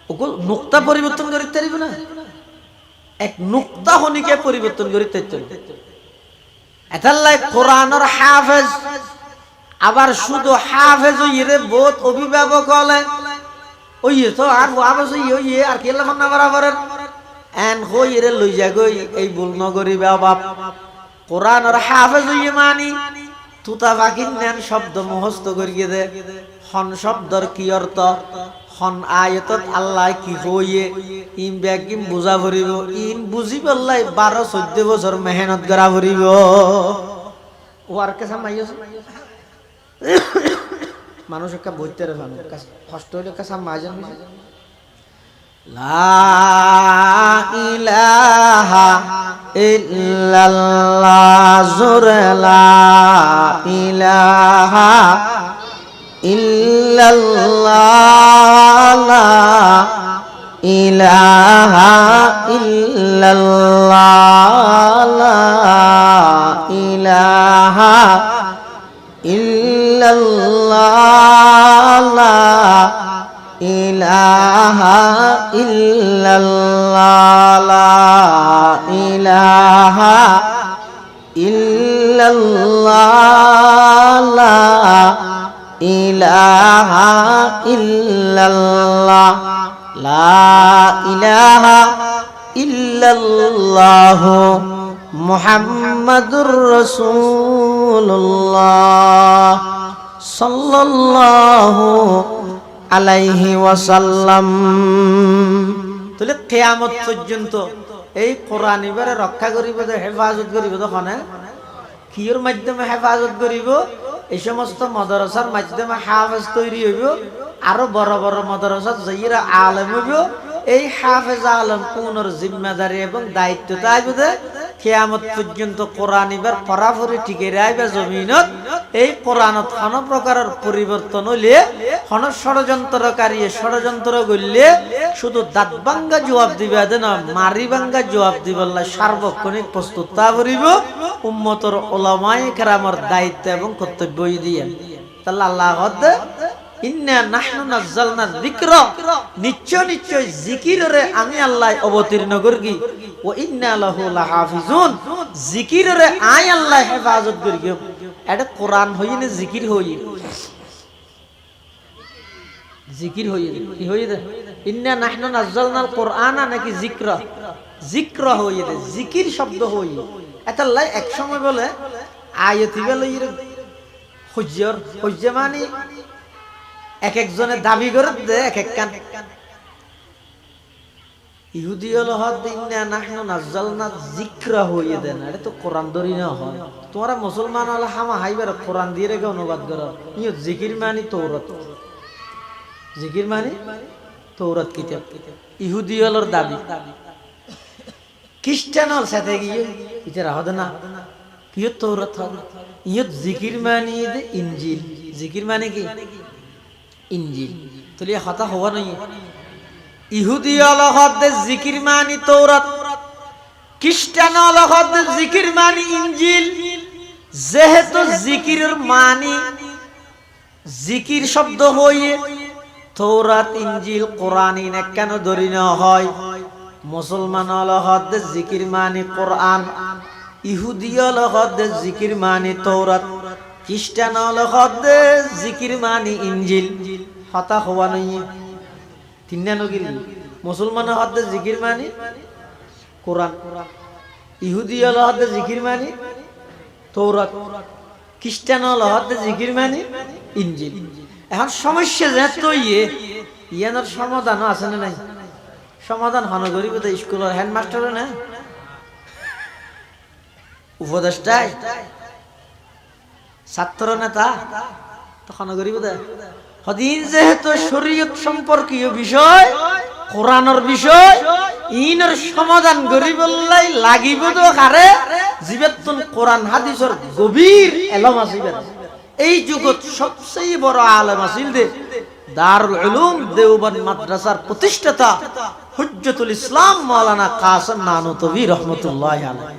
ওকে নুক্তা পরিবর্তন করিতে পারিব না এক নুক্তা হনিকে পরিবর্তন করিতে চলবে এতাল্লাই কোরআনের হাফেজ আবার শুধু হাফেজ হইরে বহুত অভিভাবক হলে ওই তো আর হাফেজ হইয়ে আর কি লাভ না বরাবর এন হইরে লই যা গই এই ভুল নগরি বাপ কোরআনের হাফেজ হইয়ে মানি তুতা বাকিন নেন শব্দ মুখস্থ করিয়ে দে হন শব্দর কি অর্থ হন আয়াতত আল্লাহ কি হইয়ে ইন ব্যাকিম বুঝা ভরিব ইন বুঝি বললাই 12-14 বছর মেহনত করা ভরিব ওয়ার কাছে মাইয়স মানুষ একটা বইতে রে মানুষ কষ্ট হইলে কাছে মাজন লা ইলাহা ইল্লাল্লাহ জুরে লা ইলাহা ইল্লাল্লাহ লা ইলাহা ইল্লাল্লাহ লা ইলাহা ইল্লাল্লাহ লা ইলাহা ইল্লাল্লাহ লা ইলাহা ইল্লাল্লাহ লা ইলাহা ইল্লাল্লাহ লা ইলাহা ইল্লাল্লাহ মুহাম্মাদুর রাসূলুল্লাহ সাল্লাল্লাহু আলাইহি ওয়াসাল্লাম তাহলে কিয়ামত পর্যন্ত এই কোরআন এবারে রক্ষা করিব হেফাজত করিব তখন কির মাধ্যমে হেফাজত করিব এই সমস্ত মাদ্রাসার মাধ্যমে হাফেজ তৈরি হইব আরো বড় বড় মাদ্রাসা যাইরা আলেম হইব এই হাফেজ আলেম কোনর জিম্মেদারি এবং দায়িত্ব তাইবে কিয়ামত পর্যন্ত কোরআন এবার পরাফরি টিকে রাইবে জমিনত এই কোরআনত কোন প্রকারের পরিবর্তন হইলে কোন ষড়যন্ত্রকারী ষড়যন্ত্র করলে শুধু দাঁত ভাঙ্গা জবাব দিবে না মারি ভাঙ্গা জবাব দিবল্লা সার্বক্ষণিক প্রস্তুত তা করিব উম্মতর উলামায়ে কেরামের দায়িত্ব এবং কর্তব্য দিয়ে তাহলে আল্লাহ ইন্না নাহনু নাযালনা যিকরা, নিশ্চয় নিশ্চয় জিকিরে আমি আল্লাহ অবতীর্ণ করগি, ও ইন্না লাহু লাহাফিজুন, জিকিরে আই আল্লাহ হেফাজত করগি। এটা কোরআন হই না জিকির হই, জিকির হই কি হই দে, ইন্না নাহনু নাযালনাল কোরআনা নাকি যিকরা, যিকরা হই দে, জিকির শব্দ হই। এটা আল্লাহ এক সময় বলে আয়াতি বলে হুজ্জর, হুজ্জে মানে এক একজনের দাবি করে দে এক এক কান। ইহুদি হলো হদ ইন্না নাহনু নাযালনা যিকরা হইয়ে দেন, এটা তো কোরআন ধরি না হয়। তোমরা মুসলমান হলে হামা হাইবার কোরআন দিয়ে রেখে অনুবাদ করো, ইয়ে জিকির মানে তৌরাত, জিকির মানে তৌরাত কিতাব। ইহুদি হলোর দাবি, খ্রিস্টান হল সাথে গিয়ে এটা হদ না ইয়ে তৌরাত হবে, ইয়ে জিকির মানে ইনজিল, জিকির মানে কি ইনজিল। তাহলে হতা হওয়া নয়, ইহুদি অলহদ জিকির মানি তৌরাত, খ্রিস্টান অলহদ জিকির মানি ইনজিল। যেহেতু জিকিরের মানি জিকির শব্দ হয়ে তৌরাত ইনজিল কোরআন কেন ধরি না হয়, মুসলমান অলহদ জিকির মানি কোরআন, ইহুদি অলহদ জিকির মানি তৌরাত, খ্রিস্টান অলহদ জিকির মানি ইনজিল। হতা হওয়া নয় তিনটা নগিল। মুসলমান হদ জিকির মানি কোরআন, ইহুদি হদ জিকির মানি তৌরাত, খ্রিস্টান হদ জিকির মানি ইনজিল। এখন সমস্যা যেহেতু ইয়ানোর সমাধানও আছে না নাই, সমাধান হন গরিব স্কুলের হেডমাস্টার না উপদেষ্টায় ছাত্র নেতা তখন গরিব হদিন যেহেতু শরীয়ত সম্পর্কীয় বিষয়, কোরআনের বিষয়, ইনের সমাধান গরিবল্লাই লাগিব তো কারে জীবেতন কোরআন হাদিসের গভীর এলম আসিবেন। এই যুগত সবচেয়ে বড় আলেম আছিল দে দারুল উলুম দেওবন্দ মাদ্রাসার প্রতিষ্ঠাতা হুজ্জতুল ইসলাম মাওলানা কাসেম নানুতবি রহমতুল্লাহ আলাইহি।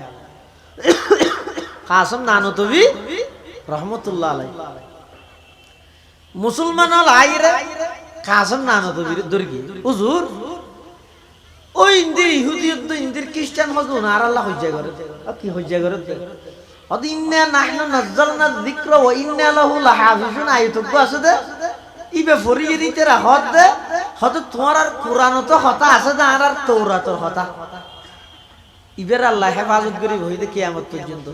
কাসেম নানুতবি রহমতুল্লাহ আলাইহি মুসলমান হল আইরে কাসেম নানুতবির দরগি হুজুর ওই ইন্দির ইহুদিয়ত তো ইন্দির খ্রিস্টান হজুন আর আল্লাহ হজ্জা করে কি হজ্জা করে অদি ইন্না নাহনু নাযালনা যিকরা ওয়া ইন্না লাহু লাহাফিজুন আয়াতুক আছে দে ইবে ফরিয়ে দিতে রাখত দে হত তোমার আর কোরআন তো কথা আছে না আর তৌরাতর কথা ইবের আল্লাহ হেফাজত করি হইতে কিয়ামত পর্যন্ত।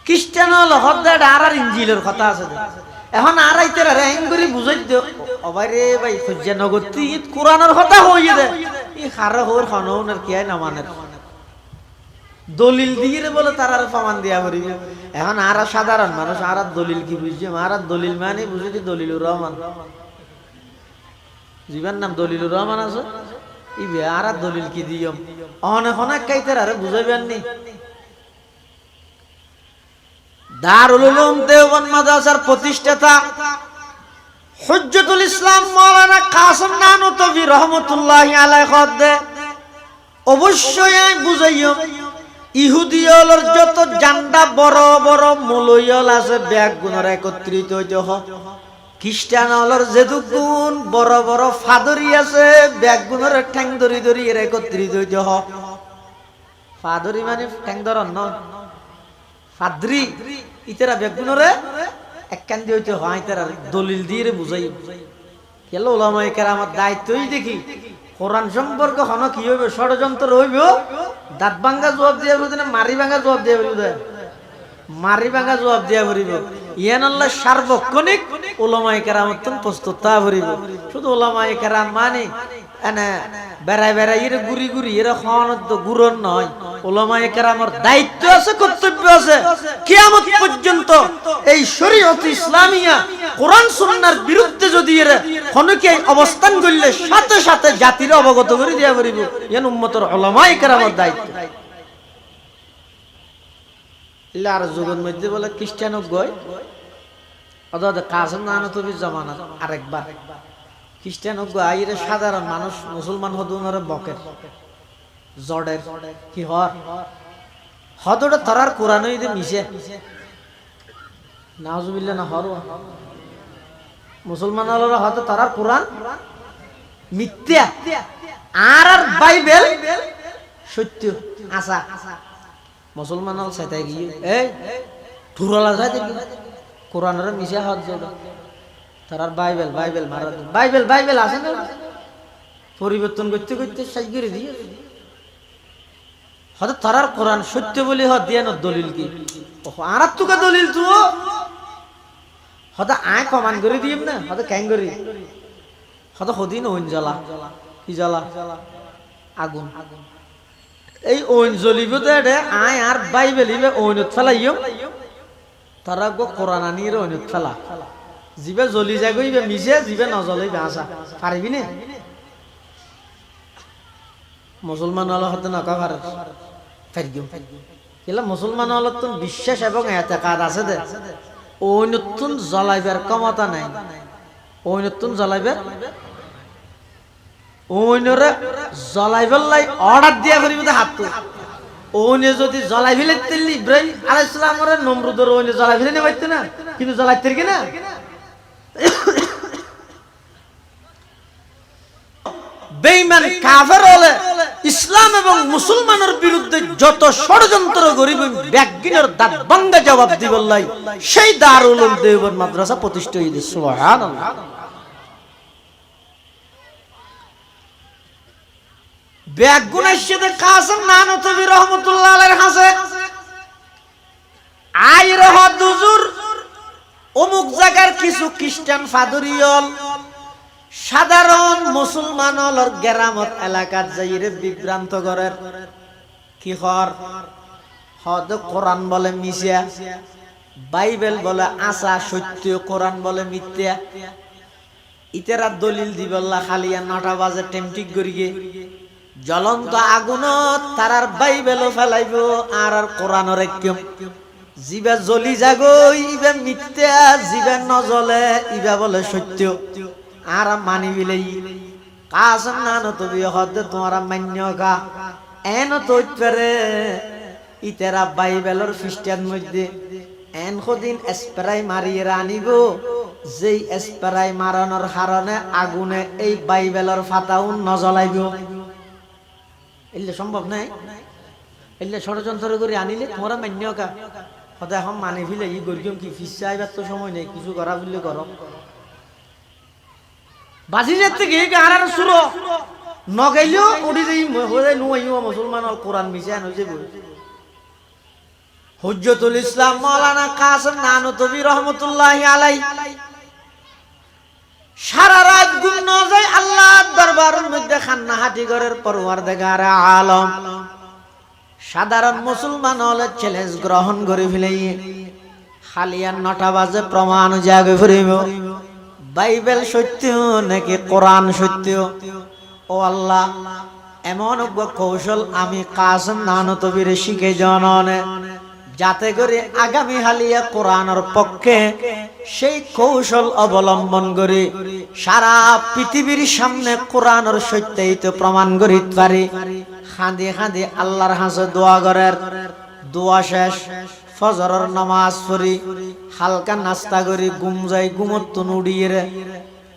খ্রিস্টান হল হদ আর ইনজিলের কথা আছে দে এখন আর আইতে রেং করে বুঝাই দিও অবারে ভাই হজ্জা নগতি কোরআনের কথা হইয়ে দে ই খারে হোর খানওনের কিয়াই না মানে দলিল দিয়ে বলে তারা প্রমাণ দিয়া করিবে। এখন আর সাধারণ মানুষ আর দলিল কি বুঝছে, আর দলিল মানে বুঝেছি দলিলুর রহমান, জীবন নাম দলিলুর রহমান আছে ইবে আর দলিল কি দিয়ম অনেক অনেক কাইতার আরে বুঝাইবেন নি। দারুল উলুম দেওবন্দ মাদ্রাসার প্রতিষ্ঠাতা হুজ্জতুল ইসলাম মাওলানা কাসেম নানুতবি রহমতুল্লাহ আলাইহি খদ্দে অবশ্যই বুঝাইও ইহুদি হলর যত জান্ডা বড় বড় মৌলয়ল আছে ব্যাগ গুণর একত্রিত হইতে হ, খ্রিস্টান হলর যেদু গুণ বড় বড় ফাদরি আছে ব্যাগ গুণর ঠ্যাং ধরি ধরি এর একত্রিত হইতে হ। ফাদরি মানে ঠ্যাং ধরন ন ফাদ্রি ইতেরা ব্যাগ গুণরে এক কান দিয়ে হইতে হয় তারা দলিল দিয়ে বুঝাই কেন ওলামায়ে কেরামের দায়িত্বই দেখি কোরআন সম্পর্ক হন কি হইবে ষড়যন্ত্র হইব দাঁত ভাঙ্গা জবাব দিয়া বলিব না মারি ভাঙ্গা জবাব দিয়া বলিব, মারি ভাঙ্গা জবাব দিয়া বলিব ইয়ান আল্লাহ সার্বক্ষণিক ওলামায়ে কেরামত প্রস্তুত তা বলিব। শুধু ওলামায়ে কেরাম মানে এনে বেড়াই বেড়াই এর গুড়ি গুড়ি এর খাওয়ানোর গুরন নয়, ওলামায়ে কেরামের দায়িত্ব আছে কর্তব্য আছে কিয়ামত পর্যন্ত এই শরীয়ত ইসলামিয়া কোরআন সুন্নাহর বিরুদ্ধে যদি এর খনকে অবস্থান করলে সাথে সাথে জাতির অবগত করে দিয়া বলিব ইয়ান উম্মতের ওলামায়ে কেরামের দায়িত্ব। ইল্লার যুগের মধ্যে বলে খ্রিস্টান গয় অর্থাৎ কাসেম নানুতবির জামানাত আরেকবার খ্রিস্টান আইরে সাধারণ মানুষ মুসলমান হদুনরে বকের জড়ের কি হর হদটা তারার কোরআনই দে মিশে নাউজুবিল্লাহ না হর মুসলমান হলো হয়তো তারা কোরআন মিথ্যা আর আর বাইবেল সত্য আশা মুসলমান হল সেটাই গিয়ে এই ঠুরলা যায় দেখি কোরআনের মিশে হাত যাবে তার বাইবেল বাইবেল মারা বাইবেল বাইবেল আছে না পরিবর্তন করতে করতে শেষ করে দিয়ে হয়তো তার কোরআন সত্য বলে হাত দিয়ে না দলিল কি আর তোকে দলিল তো হয়তো আয় কমান করে দিম না হয়তো ক্যাং করি হয়তো সদিন ওইন জ্বলা কি জ্বলা আগুন এই ওইন জ্বলিব দে আয় আর বাইবেলিবে ওইনত ফেলাইও তারা গো কোরআন আনিয়ে ওইনত ফেলা জিবে জ্বলি যায় গইবে মিশে জিবে নজ্বলিবে আসা পারিবি না মুসলমান হলো হতে নকা পারে ফেরগিও কিলা মুসলমান হলো তো বিশ্বাস এবং এতেকাদ আছে দে ওই নতুন জ্বলাইবার ক্ষমতা নাই ওই নতুন জ্বলাইবার ওইনরে জ্বলাইবার লাই অর্ডার দিয়া করিব হাত ওইনে যদি জ্বলাই ফেলে তেল ইব্রাহিম আলাইহিস সালামের নমরুদের ওইনে জ্বলাই ফেলে নেবাইত না কিন্তু জ্বলাইতে কি না বেঈমান কাফের হলে ইসলাম এবং মুসলমানের বিরুদ্ধে যত ষড়যন্ত্র করিব ব্যাগিনের দাঁত ভাঙা জবাব দিবল্লাই সেই দারুল উলুম দেওবন্দ মাদ্রাসা প্রতিষ্ঠা হইছে সুবহানাল্লাহ ব্যাগুন এসে কাসম নানতবি রহমাতুল্লাহ আলাইহির কাছে আইর হদ হুজুর অমুক জায়গার কিছু খ্রিস্টান ফাদরিয়ল সাধারণ মুসলমান হলর গ্রামত এলাকাত যাইরে বিভ্রান্ত করের কি হর হদ কোরআন বলে মিশিয়া বাইবেল বলে আশা সত্য কোরআন বলে মিথ্যা ইতেরা দলিল দিবল্লা খালিয়া 9টা বাজে টেমটিক করিগে জ্বলন্ত আগুনত তারার বাইবেলও ফেলাইব আর আর কোরআনের একম জিবা জ্বলি যাগই ইবা মিথ্যা জিবা নজ্বলে ইবা বলে সত্য আর মানিবিলেই কাসম নানতবি হদ তোমারা মান্য কা এন তৈতরে ইতেরা বাইবেলর খ্রিস্টান মধ্যে এন কদিন স্প্রে মারিয়ে আনিব যেই স্প্রে মারানোর কারণে আগুনে এই বাইবেলর ফাতাও নজ্বলাইব এলে সম্ভব নাই এলে ষড়যন্ত্র করে আনিলে তোমরা মান্য কা হদা এখন মানি ফিলে ই গরিম কি ফিসা আইবার তো সময় নেই কিছু করা ফিরলে করো বাজি যেতে গিয়ে আর সুরো নগাইলেও উঠি যাই হয়ে নুয়াইও মুসলমান কোরআন মিশান হয়েছে হুজ্জতুল ইসলাম মাওলানা কাসেম নানতবি রহমাতুল্লাহি আলাইহি সারা রাত ঘুম না যায় আল্লাহর দরবারের মধ্যে খান্না হাটি ঘরের পরওয়ারদিগার আলম সাধারণ মুসলমান হলে চ্যালেঞ্জ গ্রহণ করে ফেলে খালিয়া 9টা বাজে প্রমাণ জাগে ফিরিব বাইবেল সত্য নাকি কোরআন সত্য ও আল্লাহ এমন কৌশল আমি কাসেম নানতবির শিখে জননে যাতে করে আগামী হালিয়া কোরআনের পক্ষে সেই কৌশল অবলম্বন করে সারা পৃথিবীর সামনে কোরআনের সত্যায়িত প্রমাণ করিতে পারি খাঁদে খাঁদে আল্লাহর হাসে দোয়া করার দোয়া শেষ ফজরের নামাজ পড়ি হালকা নাস্তা করি ঘুম যাই ঘুমত উড়িয়ে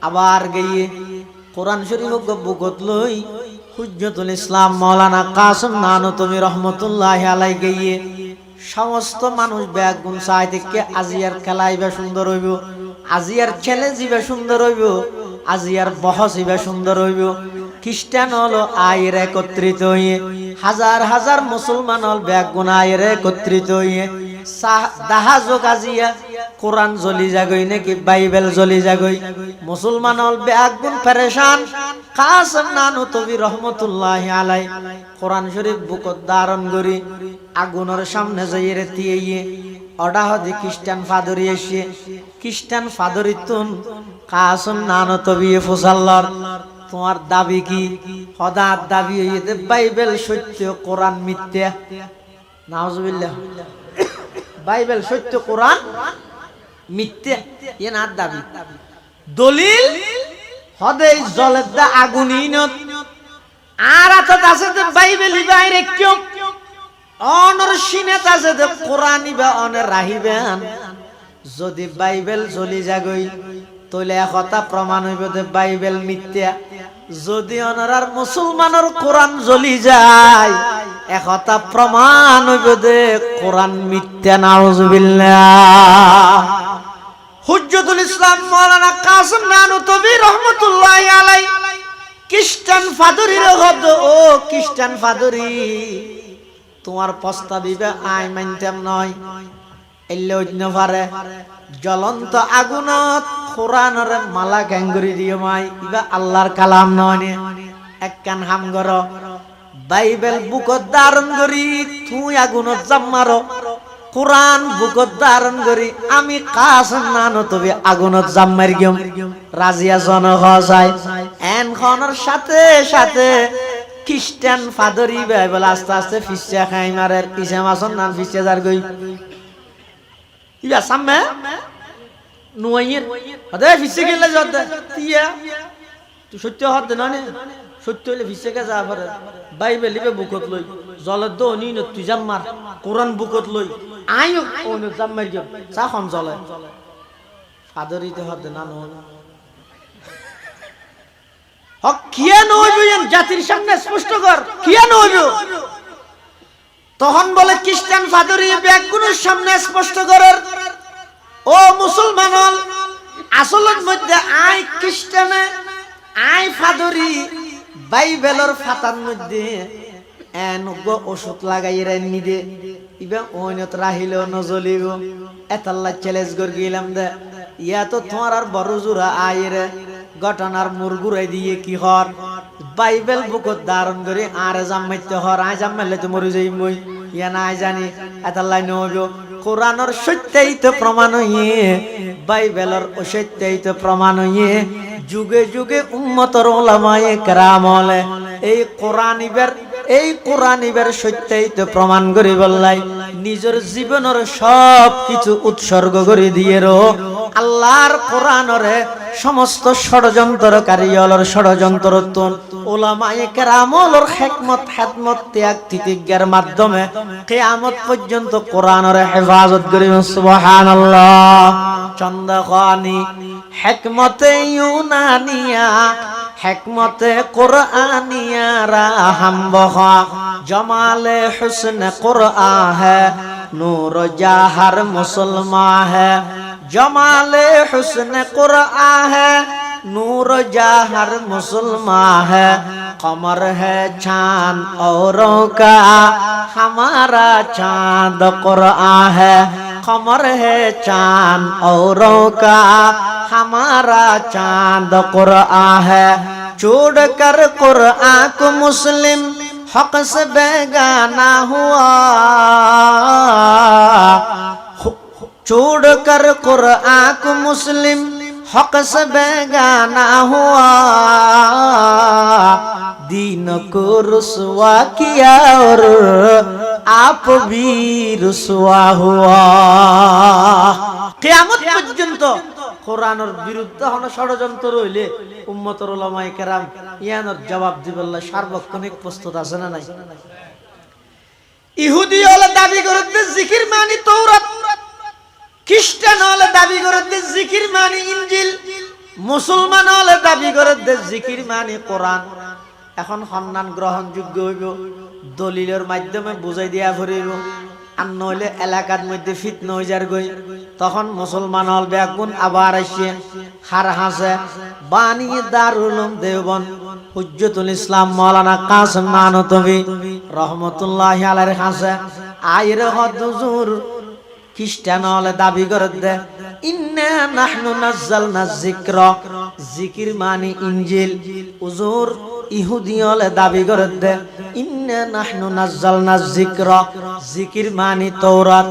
আবার গিয়ে কোরআন শরীফ বুকত লই হুজ্জতুল ইসলাম মাওলানা কাসেম নানতবি রহমাতুল্লাহি আলাইহি গিয়ে সমস্ত মানুষ ব্যাগ গুণ চাই থেকে আজিয়ার খেলাইবা সুন্দর হইব আজিয়ার ছেলে জিবা সুন্দর হইব আজিয়ার বহস ইবা সুন্দর হইব খ্রিস্টান হলো আয়ের একত্রিত হইয়ে হাজার হাজার মুসলমান হল ব্যাগ গুণ আয়ের একত্রিত হইয়ে দাহাজ কাজিয়া কোরআন জ্বলি যাগই নাকি বাইবেল জ্বলি যাগই মুসলমান হল ব্যাগ গুণ পেরেশান কাসেম নানতবি রহমাতুল্লাহি আলাইহি কোরআন শরীফ বুকত ধারণ করি আগুনের সামনে যাইয়ে দিয়ে অডা হদি খ্রিস্টান ফাদরি এসে খ্রিস্টান ফাদরিতুন কাসেম নানতবি ফুসাল্লার তোমার দাবি কি হদার দাবি হইতে বাইবেল সত্য কোরআন মিথ্যা নাউজুবিল্লাহ বাইবেল সত্য কোরআন মিথ্যা এ না দাবি দলিল হদে জলের দা আগুনিনত আর আত আছে যে বাইবেল বাইরে কেউ অনর সিনেত আছে যে কোরআন ইবা অনে রাহিবেন যদি বাইবেল জ্বলি যাগই তইলে কথা প্রমাণ হইব যে বাইবেল মিথ্যা। যদি ওনার মুসলমানের কোরআন জ্বলি যায় একথা প্রমাণ হইব যে কোরআন মিথ্যা। নাউজুবিল্লাহ। হুজ্জতুল ইসলাম মাওলানা কাসেম নানুতুবি রহমাতুল্লাহি আলাইহি খ্রিস্টান ফাদরির শব্দ। ও খ্রিস্টান ফাদরি, তোমার প্রস্তাবিবে আই মানতাম নয়। এলে অন্য পারে জ্বলন্ত আগুনত কোরআনের মালা গ্যাঙ্গুরি দিও মাই, ইবা আল্লাহর কালাম নয়। এক কান হাম গর বাইবেল বুকত ধারণ করি তুই আগুনত জাম্মার, কোরআন বুকত ধারণ করি আমি কাসেম নানুতুবি আগুনত জাম্মার গিয়ম। রাজিয়া জন হসাই এন খনের সাথে সাথে খ্রিস্টান ফাদরি বাইবেল আস্তে আস্তে ফিসা খাই মারে। ইসে মাসন নান ফিসা যার গই ইয়া সামনে নুয়াইয়ের আদে ফিসে গেলে যত তিয়া তুই সত্য হদ না নে, সত্য হইলে ফিসে কে যা পারে। বাইবেল লিবে বুকত লই জলে দো নি ন তুই জাম্মার, কোরআন বুকত লই আইও ও ন জাম্মার গিয়ে চা খম জলে ফাদরিতে হদ না নো হক কিয়া নইবেন জাতির সামনে স্পষ্ট কর কিয়া নইব। তখন বলে খ্রিস্টান ফাদরি ব্যাগুনের সামনে স্পষ্ট করার। ও মুসলমান আসলের মধ্যে আই খ্রিস্টানে আই ফাদরি বাইবেলের ফাতার মধ্যে এনগ ওষুধ লাগাই রান্নি দে ইবা ওইনত রাহিলেও নজলিব। এতাল্লা চ্যালেঞ্জ করে গেলাম দে ইয়া তো তোমার আর বড় জোড়া আইরে ঘটনার মুরগুরাই দিয়ে কি হর বাইবেল বুকত ধারণ করে আর জামাইতে হর আই জামাইলে তো মরে যাই মই ইয়া না জানি এতাল্লাই নইব। কোরআনের সত্যায়িত প্রমাণ হইয়ে বাইবেলের অসত্যায়িত প্রমাণ হইয়ে যুগে যুগে উম্মতর উলামায়ে কেরাম হলে এই কোরআনিবের সত্যায়িত প্রমাণ করে বললাই নিজের জীবনের সব কিছু উৎসর্গ করে দিয়ে রো আল্লাহর কোরআনরে সমস্ত ষড়যন্ত্রকারী হলর ষড়যন্ত্রতন উলামায়ে কেরামর হিকমত হিকমত ত্যাগ তিতিজ্ঞার মাধ্যমে কিয়ামত পর্যন্ত কোরআনরে হেফাজত করি। সুবহানাল্লাহ। চন্দাখানি হিকমতে ইউনানিয়া হিকমতে কুরআনিয়া রাহম বখা জমালে হুসন কুরআন है नूर जाहर मुसलमान है जमाले हुस्न कुरआन है नूर जाहर मुसलमान है कमर है चांद औरों का हमारा चांद कुरआन है कमर है चांद औरों का हमारा चांद कुरआन है छोड़ कर कुरआन को मुस्लिम हक से बेगाना हुआ छोड़ कर कुरआन को मुस्लिम हक से बेगाना हुआ दीन को रुसवा किया और आप भी रुसवा हुआ। কিয়ামত পর্যন্ত কোরআনের বিরুদ্ধে হন ষড়যন্ত্র হইলে উম্মতের উলামায়ে কেরাম ইয়ানোর জবাব দিবেল্লা সার্বক্ষণিক প্রস্তুত আছে না নাই? ইহুদি হলে দাবি করতে জিকির মানি তৌরাত, খ্রিস্টান হলে দাবি করতে জিকির মানি ইনজিল, মুসলমান হলে দাবি করতে জিকির মানি কোরআন। এখন সন্ধান গ্রহণযোগ্য হইব দলিলের মাধ্যমে বুঝাই দিয়া ফুরিব। আর নইলে এলাকার মধ্যে ফিতনা হয়ে যার গই তখন মুসলমান হল ব্যাগুন আবার আসে হার হাসে বানিয়ে দারুল উলুম দেওবন্দ হুজ্জতুল ইসলাম মাওলানা কাসেম নানুতুবি রহমতুল্লাহি আলাইহি হাসে আইরে হযুর খ্রিস্টান হলে দাবি করে দে ইন্না নাহনু নাযালনা যিকরা জিকির মানে ইনজিল। হুজুর ইহুদি হলে দাবি করে দে ইন্না নাহনু নাযালনা যিকরা জিকির মানে তৌরাত,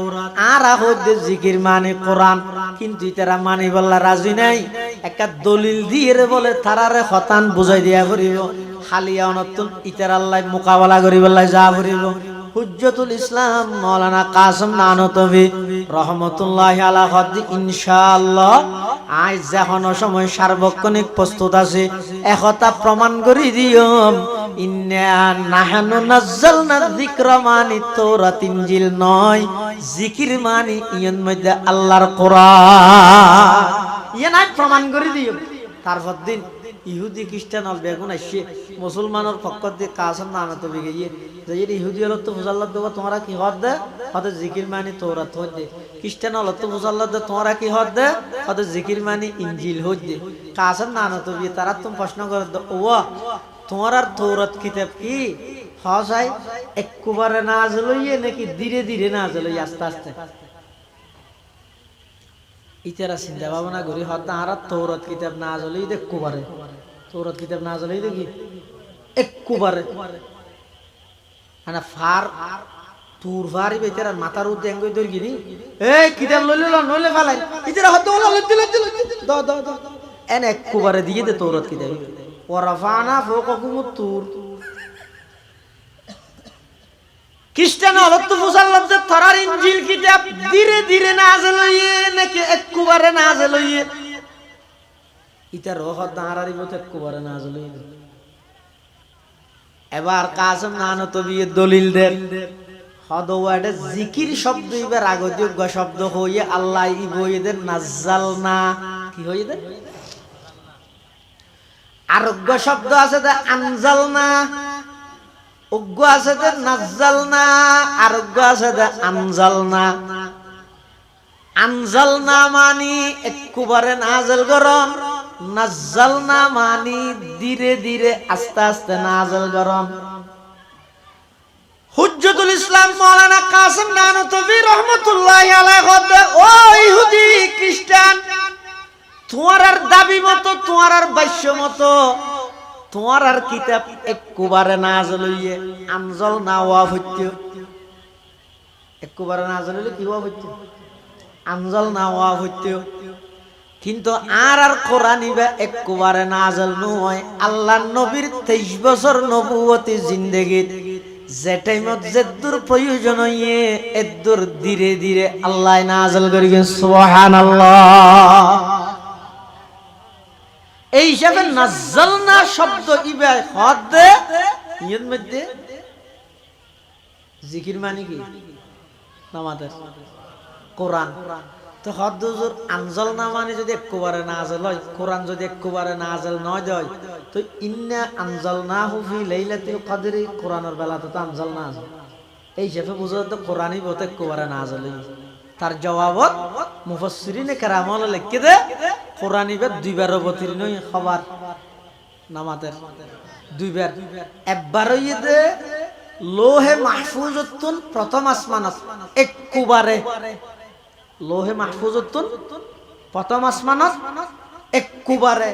আর হইতে জিকির মানে কোরআন। কিন্তু তারা মানি বললা রাজি নাই। একটা দলিল দিয়ে বলে তারারে খতান বুঝাই দিয়া করিব খালিয়া অনতুন ইতার আল্লাহ মোকাবেলা করি বললা যা করিব। হুজ্জতুল ইসলাম মাওলানা কাসেম নানুতুবি রহমতুল্লাহি আলাইহি ইনশাআল্লাহ আজ যখন সময় সার্বক্ষণিক প্রস্তুত আছে একথা প্রমাণ করি দিয়ম ইন্না নাহনু নাযালনা যিকরা মানি তৌরাত ইনজিল নয়, জিকির মানি ইয়ের মধ্যে আল্লাহর কোরআন। ইয়ে নাই প্রমাণ করে দিও। তারপর দিন ইহুদি খ্রিস্টান হল বেগুন আসছে মুসলমানের পক্ষ দিয়ে কাসম না আনত বিগে গিয়ে যে ইহুদি হল তো ফুজাল্লাহ দেবো তোমরা কি হদ দে হতে জিকির মানি তৌরাত হদ দে, খ্রিস্টান হল তো ফুজাল্লাহ দে তোমরা কি হদ দে হতে জিকির মানি ইনজিল হদ দে। কাসম না আনত বিয়ে তারা তুমি প্রশ্ন করে ও তোমার আর তৌরাত কিতাব কি হসাই একবারে নাযিল হইয়ে নাকি ধীরে ধীরে নাযিল হইয়ে আস্তে আস্তে। ইতারা চিন্তা ভাবনা করি হত্যা আর তৌরাত কিতাব নাযিল হইয়ে একবারে তৌরাত কিতাব নাযিল হইয়ে দেখি একবারে মানে ফার তুর ফারি বেচারা মাথার উদ্দে এঙ্গই দর গিরি এই কিতাব লইলে নইলে ফালাই ইতারা হত্যা হলো লজ্জা লজ্জা দ দ দ এন একবারে দিয়ে দে তৌরাত কিতাব ওয়ারাফানা ফাওকাকুমুত তুর। খ্রিস্টান হলো তো মুসাল্লাম যে তরার ইনজিল কিতাব ধীরে ধীরে নাযিল হইয়ে নাকি একবারে নাযিল হইয়ে ইতা রহ দাঁড়ারি মত একবারে নাযিল হইয়ে। এবার কাসম নানো তো বিয়ে দলিল দেন হদওয়াডে জিকির শব্দ এবার আগযোগ্য শব্দ হইয়ে আল্লাহ ই বইয়ে দেন নাজ্জালনা কি হইয়ে দেন আরোগ্য শব্দ আছে দে আনজালনা, অজ্ঞ আছে দে নাজ্জালনা, আরোগ্য আছে দে আনজালনা। আনজালনা মানি একবারে নাযিল গরম, নাজ্জালনা মানি ধীরে ধীরে আস্তে আস্তে নাযিল গরম। হুজ্জতুল ইসলাম মাওলানা কাসেম নানতভী রহমাতুল্লাহি আলাইহি ও ইহুদি খ্রিস্টান তোমার আর দাবি মতো তোমার আর ভাষ্য মতো তোমার আর কিতাব একবারে নাযিল হইয়ে আনজালনা ওয়া হইতে একবারে নাযিল হইলে কি ওয়া হইতে আনজালনা ওয়া হইতে। কিন্তু আর আর কোরআন ইবা একবারে নাযিল নয়। আল্লাহর নবীর 23 বছর নবুয়তি জিন্দেগি যে টাইমত যেদুর প্রয়োজন হইয়ে এদুর ধীরে ধীরে আল্লাহ নাযিল করিবেন সুবহানাল্লাহ। এই হিসাবে নাজ্জালনা শব্দ ইবা হদ ইয়ের মধ্যে জিকির মানে কি নামাজের কোরআন তো হদ হুজুর আনজালনা মানে যদি একবারে নাযিল হয় কোরআন যদি একবারে নাযিল নয় হয় তো ইন্না আনজালনাহু ফি লাইলাতিল কদরি কোরআনের বেলা তো আনজালনা আছে এই হিসাবে বুঝা তো কোরআনই বতে একবারে নাযিল হয়। তার জবাবত মুফাসসিরিনে কেরাম লিখে দে কোরআন ইবা দুইবার অবতীর্ণ খবর নামাজের দুইবার একবার হইয়ে দে লোহে মাহফুজতুন প্রথম আসমানত একবারে লোহে মাহফুজতুন প্রথম আসমানত একবারে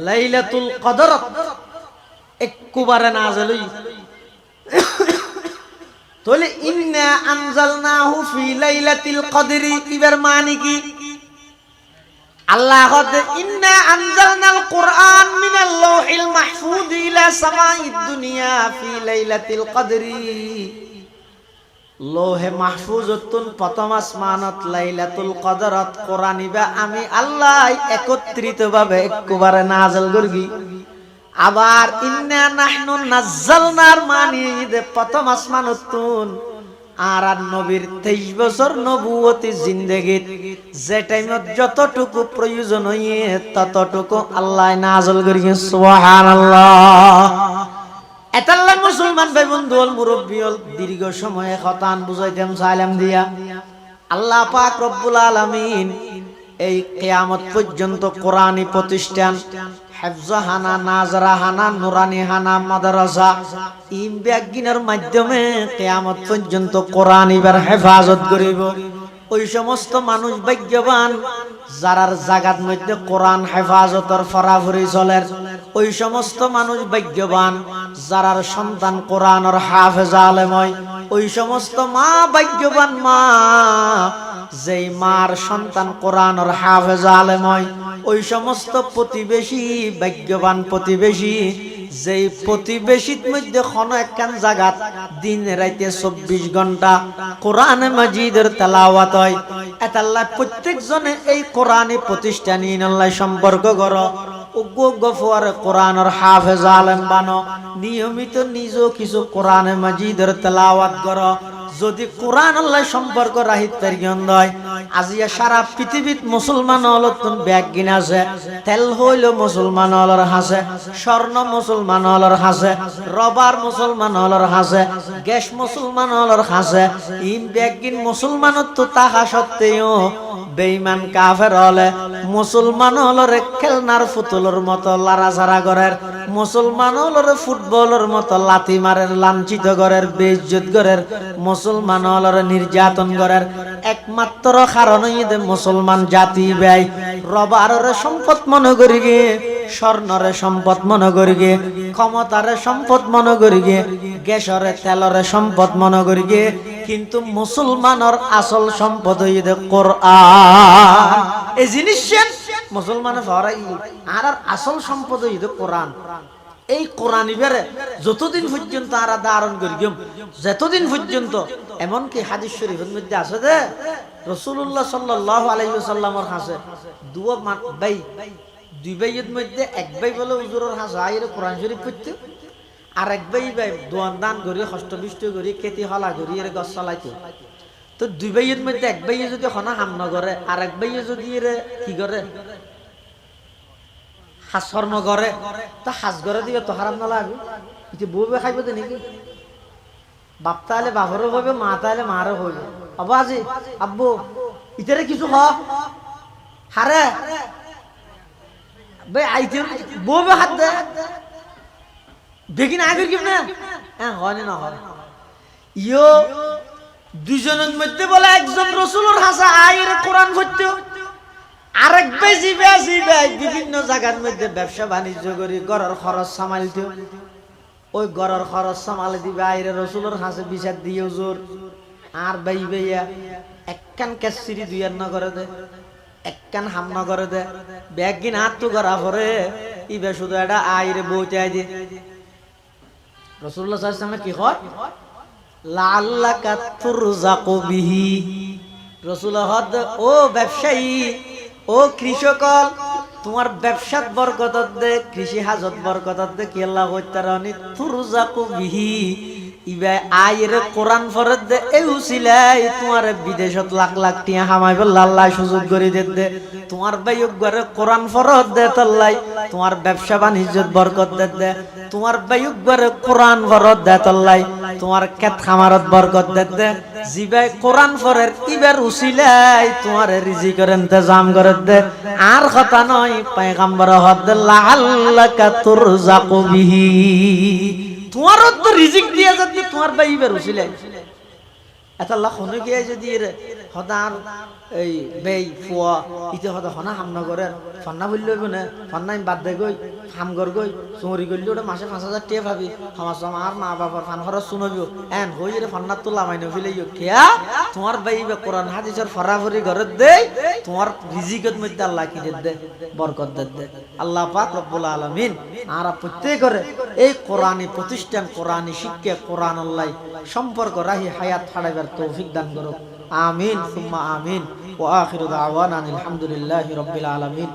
লাইলাতুল কদরত একবারে নাযিল হই তাহলে ইন্না আনজালনাহু ফি লাইলাতিল কদরি ইবার মানে কি আল্লাহ কদ ইন্না আনজালনাল কুরআন মিনাল লাওহিল মাহফুজ ইলা সামাইদ দুনিয়া ফি লাইলাতিল কদরি লোহে মাহফুজতুন প্রথম আসমানত লাইলাতুল কদরত কোরআন ইবা আমি আল্লাহ একত্রিতভাবে একবারে নাযিল করবি। আবার ইন্না নাহনু নাজ্জালনার মানে দে প্রথম আসমানতুন আর নবীর 23 বছর নবুয়তি জিন্দেগি যে টাইমত যতটুকু প্রয়োজন হইয়ে ততটুকু আল্লাহ নাযিল করিবেন সুবহানাল্লাহ। এতাল্লাহ মুসলমান ভাই বন্ধু হল মুরব্বী হল দীর্ঘ সময়ে খতান বুঝাইতাম সালাম দিয়া আল্লাহ পাক রব্বুল আলামিন এই কিয়ামত পর্যন্ত কোরআনী প্রতিষ্ঠান হিফজহানা নাজরাহানা নুরানিহানা মাদ্রাসা ইমবিয়াগিনের মাধ্যমে কিয়ামত পর্যন্ত কোরআন ইবার হেফাজত করিব। ওই সমস্ত মানুষ ভাগ্যবান যারার জাগাত মধ্যে কোরআন হেফাজতর ফরাফরি চলের, ওই সমস্ত মানুষ ভাগ্যবান যারার সন্তান কোরআনের হাফেজ আলেম হয়, ওই সমস্ত মা ভাগ্যবান মা যেই মার সন্তান কোরআনের হাফেজ আলেম হয়, ওই সমস্ত প্রতিবেশী ভাগ্যবান প্রতিবেশী যেই প্রতিবেশীর মধ্যে কোনো একখান জায়গাত দিন রাইতে 24 ঘন্টা কোরআন মাজিদের তেলাওয়াত হয়। এতাল্লাহ প্রত্যেকজনে এই কোরআনী প্রতিষ্ঠানী আল্লাহ সম্পর্ক করো গফওয়ার কোরআনের হাফেজ আলেম বানো নিয়মিত নিজেও কিছু কোরআন মাজিদের তেলাওয়াত করো যদি কোরআন আল্লাহ সম্পর্ক রাহিত গন্ধ হয় আজিয়া সারা পৃথিবীত মুসলমান হলতন ব্যাগ গিনা আছে তেল হইল মুসলমান হলর হাসে স্বর্ণ মুসলমান হলর হাসে রবার মুসলমান হলর হাসে গ্যাস মুসলমান হলর হাসে ইন ব্যাগ গিন মুসলমানত তো তাহা সত্ত্বেও বেঈমান কাফের হলে মুসলমান হলরে খেলনার পুতুলের মতো লাড়াছাড়া করের মুসলমান হলরে ফুটবলের মতো লাথি মারের লাঞ্ছিত করের বেইজ্জত করের মুসলমান হলরে নির্যাতন করের একমাত্র কারণই দে মুসলমান জাতি ব্যয় রবারের সম্পদ মনে করি গে স্বর্ণরে সম্পদ মনে করি গে ক্ষমতারে সম্পদ মনে করি গে গ্যাসরে তেলরে সম্পদ মনে করি গে কিন্তু মুসলমানের আসল সম্পদ হইতে কোরআন এই জিনিস মুসলমানের ফরাই আর আসল সম্পদ হইতে কোরআন এই কোরআন ইবারে যতদিন পর্যন্ত আরা ধারণ করি যতদিন পর্যন্ত এমনকি হাদিস শরীফের মধ্যে আছে যে রাসূলুল্লাহ সাল্লাল্লাহু আলাইহি ওয়াসাল্লামের কাছে দুই ভাই দুই ভাইয়ের মধ্যে এক ভাই বলে হুজুরের কাছে আইরে কোরআন শরীফ পড়তে আর এক ভাই দোয়ান দান করি হস্তবিষ্ট করি খেতি হলা করি এর গছ চালাইতো তো দুই ভাইয়ের মধ্যে এক ভাইয়ে যদি হনা হাম না করে আর এক ভাইয়ে যদি এর কি করে হাস কর্ম করে তা হাস করে দিবে তো হারাম না লাগবে এটা বউবে খাইবে তো নাকি বাপ তাহলে বাপরও হইবে মা তাহলে মারও হইবে আব্বা আজি আব্বু ইতারে কিছু হ হারে ভাই আইতে বউবে হাত দে দেখি না আগে কি না হ্যাঁ হয় না হয় ইয়ো দুজনের মধ্যে বলে একজন রাসূলের হাসা আইর কোরআন পড়তে আরেক বেশি বিভিন্ন জায়গার মধ্যে ব্যবসা বাণিজ্য করি ঘরের খরচ সামালতে ওই ঘরের খরচ সামালে দিবে আইরে রাসূলের হাসে বিচার দিয়ে জোর আর ভাইয়া একখান কেসিরি দুই আর না করে দে একখান হাম না করে দে ব্যাগ কিন হাত তো করা পরে ইবে শুধু এটা আইরে বইতে আই দে রাসূলুল্লাহ সাল্লাল্লাহু আলাইহি ওয়াসাল্লাম কি হয় লাআল্লাকা তুরযাকু বিহি রাসূলুল্লাহ ও ব্যবসায়ী ও কৃষক তোমার ব্যবসাত বরকত দে কৃষি হাজত বরকত দে কি আল্লাহ কইতারানি তুরযাকু বিহি ইবা আইরে কোরআন ফরত দে এই উসিলাই তোমার বিদেশত লাখ লাখ টিয়া হামাই বল আল্লাহ সুযোগ করে দে তোমার বাইক ঘরে কোরআন ফরত দে তল্লাই তোমার ব্যবসা বাণিজ্যত বরকত দে তোমার বাইক ঘরে কোরআন ফরত দে তল্লাই তোমার ক্ষেত খামারত বরকত দে জিবাই কোরআন ফরের ইবার উসিলাই তোমার রিজিকের ইন্তজাম করে দে আর কথা নয় পয়গম্বর হদ লাআল্লাকা তুরযাকু বিহি তোমারও তো রিজিক দিয়ে যাচ্ছে তোমার বাইবের উসিলাই এত আল্লাহ হনে গিয়ে যদি হদার এই বেই ফুয়া ইতে হদা হনা হাম না করে ফান্না বলল না ফান্না বাদ দে গই হাম কর গই চুরি করলি ওটা মাসে 5,000 টাকা পাবি আমার আর মা বাবার ফান খরচ শুনবিও এন হই রে ফান্নার তো লামাইনো ফেলাইও কেয়া তোমার বাইবে কোরআন হাদিসের ফরাফরি ঘরে দে তোমার রিজিকের মধ্যে আল্লাহ কি দে বরকত দে আল্লাহ পাক রব্বুল আলামিন আর প্রত্যেক করে এই কোরআনী প্রতিষ্ঠান কোরআনী শিক্ষা কোরআন আল্লাহ সম্পর্ক রাহি হায়াত হারাইবার তৌফিক দান করুক আমিন সুম্মা আমিন ওয়া আখিরু দাওয়ানা আলহামদুলিল্লাহি রাব্বিল আলামিন।